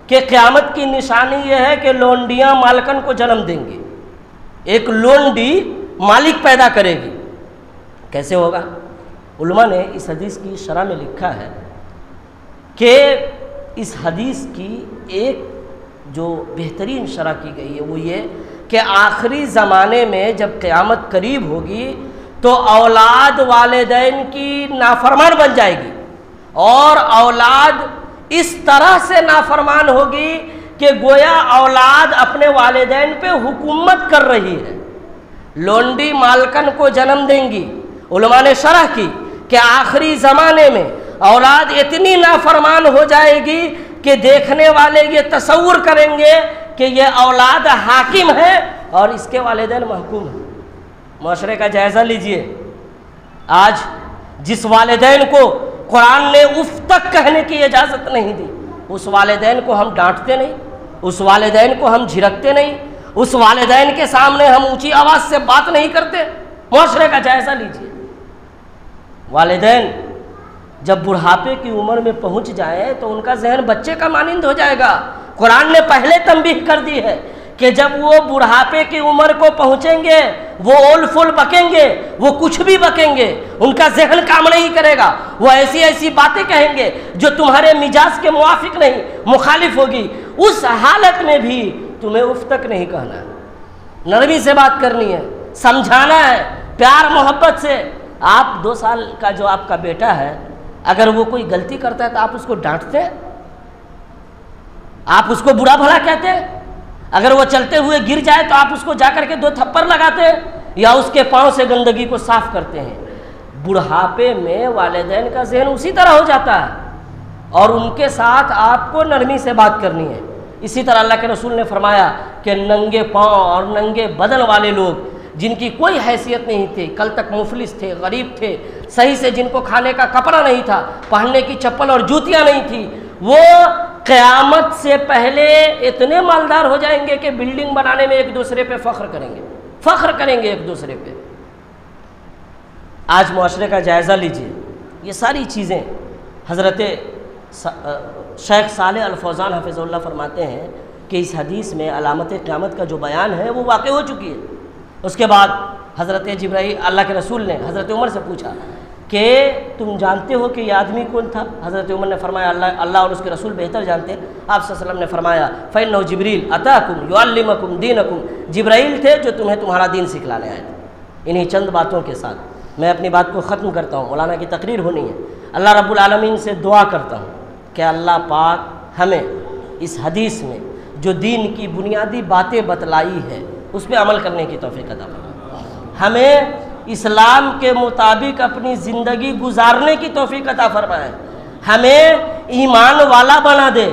کہ قیامت کی نشانی یہ ہے کہ لونڈیاں مالکن کو جنم دیں گی. ایک لونڈی مالک پیدا کرے گی. کیسے ہوگا؟ علماء نے اس حدیث کی شرح میں لکھا ہے کہ اس حدیث کی ایک جو بہترین شرح کی گئی ہے وہ یہ کہ آخری زمانے میں جب قیامت قریب ہوگی تو اولاد والدین کی نافرمان بن جائے گی, اور اولاد اس طرح سے نافرمان ہوگی کہ گویا اولاد اپنے والدین پہ حکومت کر رہی ہے. لونڈی مالکن کو جنم دیں گی. علماء نے شرح کی کہ آخری زمانے میں اولاد اتنی نافرمان ہو جائے گی کہ دیکھنے والے یہ تصور کریں گے کہ یہ اولاد حاکم ہے اور اس کے والدین محکوم ہیں. معاشرے کا جائزہ لیجئے. آج جس والدین کو قرآن نے اف تک کہنے کی اجازت نہیں دی, اس والدین کو ہم ڈانٹتے نہیں, اس والدین کو ہم جھڑکتے نہیں, اس والدین کے سامنے ہم اونچی آواز سے بات نہیں کرتے. معاشرے کا جائزہ لیجئے. والدین جب بڑھاپے کی عمر میں پہنچ جائیں تو ان کا ذہن بچے کا مانند ہو جائے گا. قرآن نے پہلے تنبیہ کر دی ہے کہ جب وہ بڑھاپے کی عمر کو پہنچیں گے وہ اول فول بکیں گے, وہ کچھ بھی بکیں گے, ان کا ذہن کام نہیں کرے گا, وہ ایسی ایسی باتیں کہیں گے جو تمہارے مزاج کے موافق نہیں, مخالف ہوگی. اس حالت میں بھی تمہیں اف تک نہیں کہنا ہے, نرمی سے بات کرنی ہے, سمجھانا ہے پیار محبت سے. آپ 2 سال کا جو آپ کا بیٹا ہے, اگر وہ کوئی غلطی کرتا ہے تو آپ اس کو ڈانٹتے, آپ اس کو برا بھلا کہتے. اگر وہ چلتے ہوئے گر جائے تو آپ اس کو جا کر کے 2 تھپڑ لگاتے یا اس کے پاؤں سے گندگی کو صاف کرتے ہیں. بڑھاپے میں والدین کا ذہن اسی طرح ہو جاتا ہے اور ان کے ساتھ آپ کو نرمی سے بات کرنی ہے. اسی طرح اللہ کے رسول نے فرمایا کہ ننگے پاؤں اور ننگے بدن والے لوگ جن کی کوئی حیثیت نہیں تھی, کل تک مفلس تھے, غریب تھے, صحیح سے جن کو کھانے کا کپڑا نہیں تھا, پہننے کی چپل اور جوتیاں نہیں تھی, وہ قیامت سے پہلے اتنے مالدار ہو جائیں گے کہ بلڈنگ بنانے میں ایک دوسرے پہ فخر کریں گے ایک دوسرے پہ. آج معاشرے کا جائزہ لیجئے. یہ ساری چیزیں حضرت شیخ صالح الفوزان حفظ اللہ فرماتے ہیں کہ اس حدیث میں علامت قیامت کا جو بیان ہے وہ واقع ہو چکی ہے. اس کے بعد حضرت جبرائیل, اللہ کے رسول نے حضرت عمر سے پوچھا کہ تم جانتے ہو کہ یہ آدمی کون تھا؟ حضرت عمر نے فرمایا اللہ اور اس کے رسول بہتر جانتے. آپ صلی اللہ علیہ وسلم نے فرمایا فَإِنَّهُ جبریل أَتَاكُمْ يُعَلِّمَكُمْ دِينَكُمْ, جبرائیل تھے جو تمہیں تمہارا دین سکھلانے آئے تھے. انہی چند باتوں کے ساتھ میں اپنی بات کو ختم کرتا ہوں. مولانا کی تقریر ہونی ہے. اللہ رب العالمین سے دعا کرتا ہوں کہ اللہ پاک ہمیں اس حدیث میں جو دین کی بنیادی باتیں بتلائی ہے اس پہ عمل کرنے کی توفیق عطا فرمائے. ہمیں اسلام کے مطابق اپنی زندگی گزارنے کی توفیق عطا فرمائے. ہمیں ایمان والا بنا دے,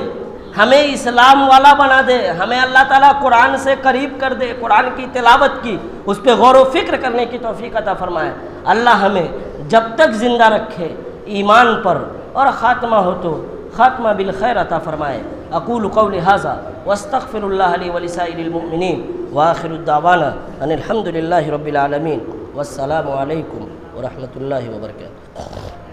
ہمیں اسلام والا بنا دے. ہمیں اللہ تعالیٰ قرآن سے قریب کر دے, قرآن کی تلاوت کی, اس پہ غور و فکر کرنے کی توفیق عطا فرمائے. اللہ ہمیں جب تک زندہ رکھے ایمان پر اور خاتمہ ہو تو خاتمہ بالخیر عطا فرمائے. اقول قولی ھذا واستغفر اللہ لی ولسائر المؤمنین وآخر الدعوانا ان الحمد للہ رب العالمین والسلام علیکم ورحمۃ اللہ وبرکاتہ.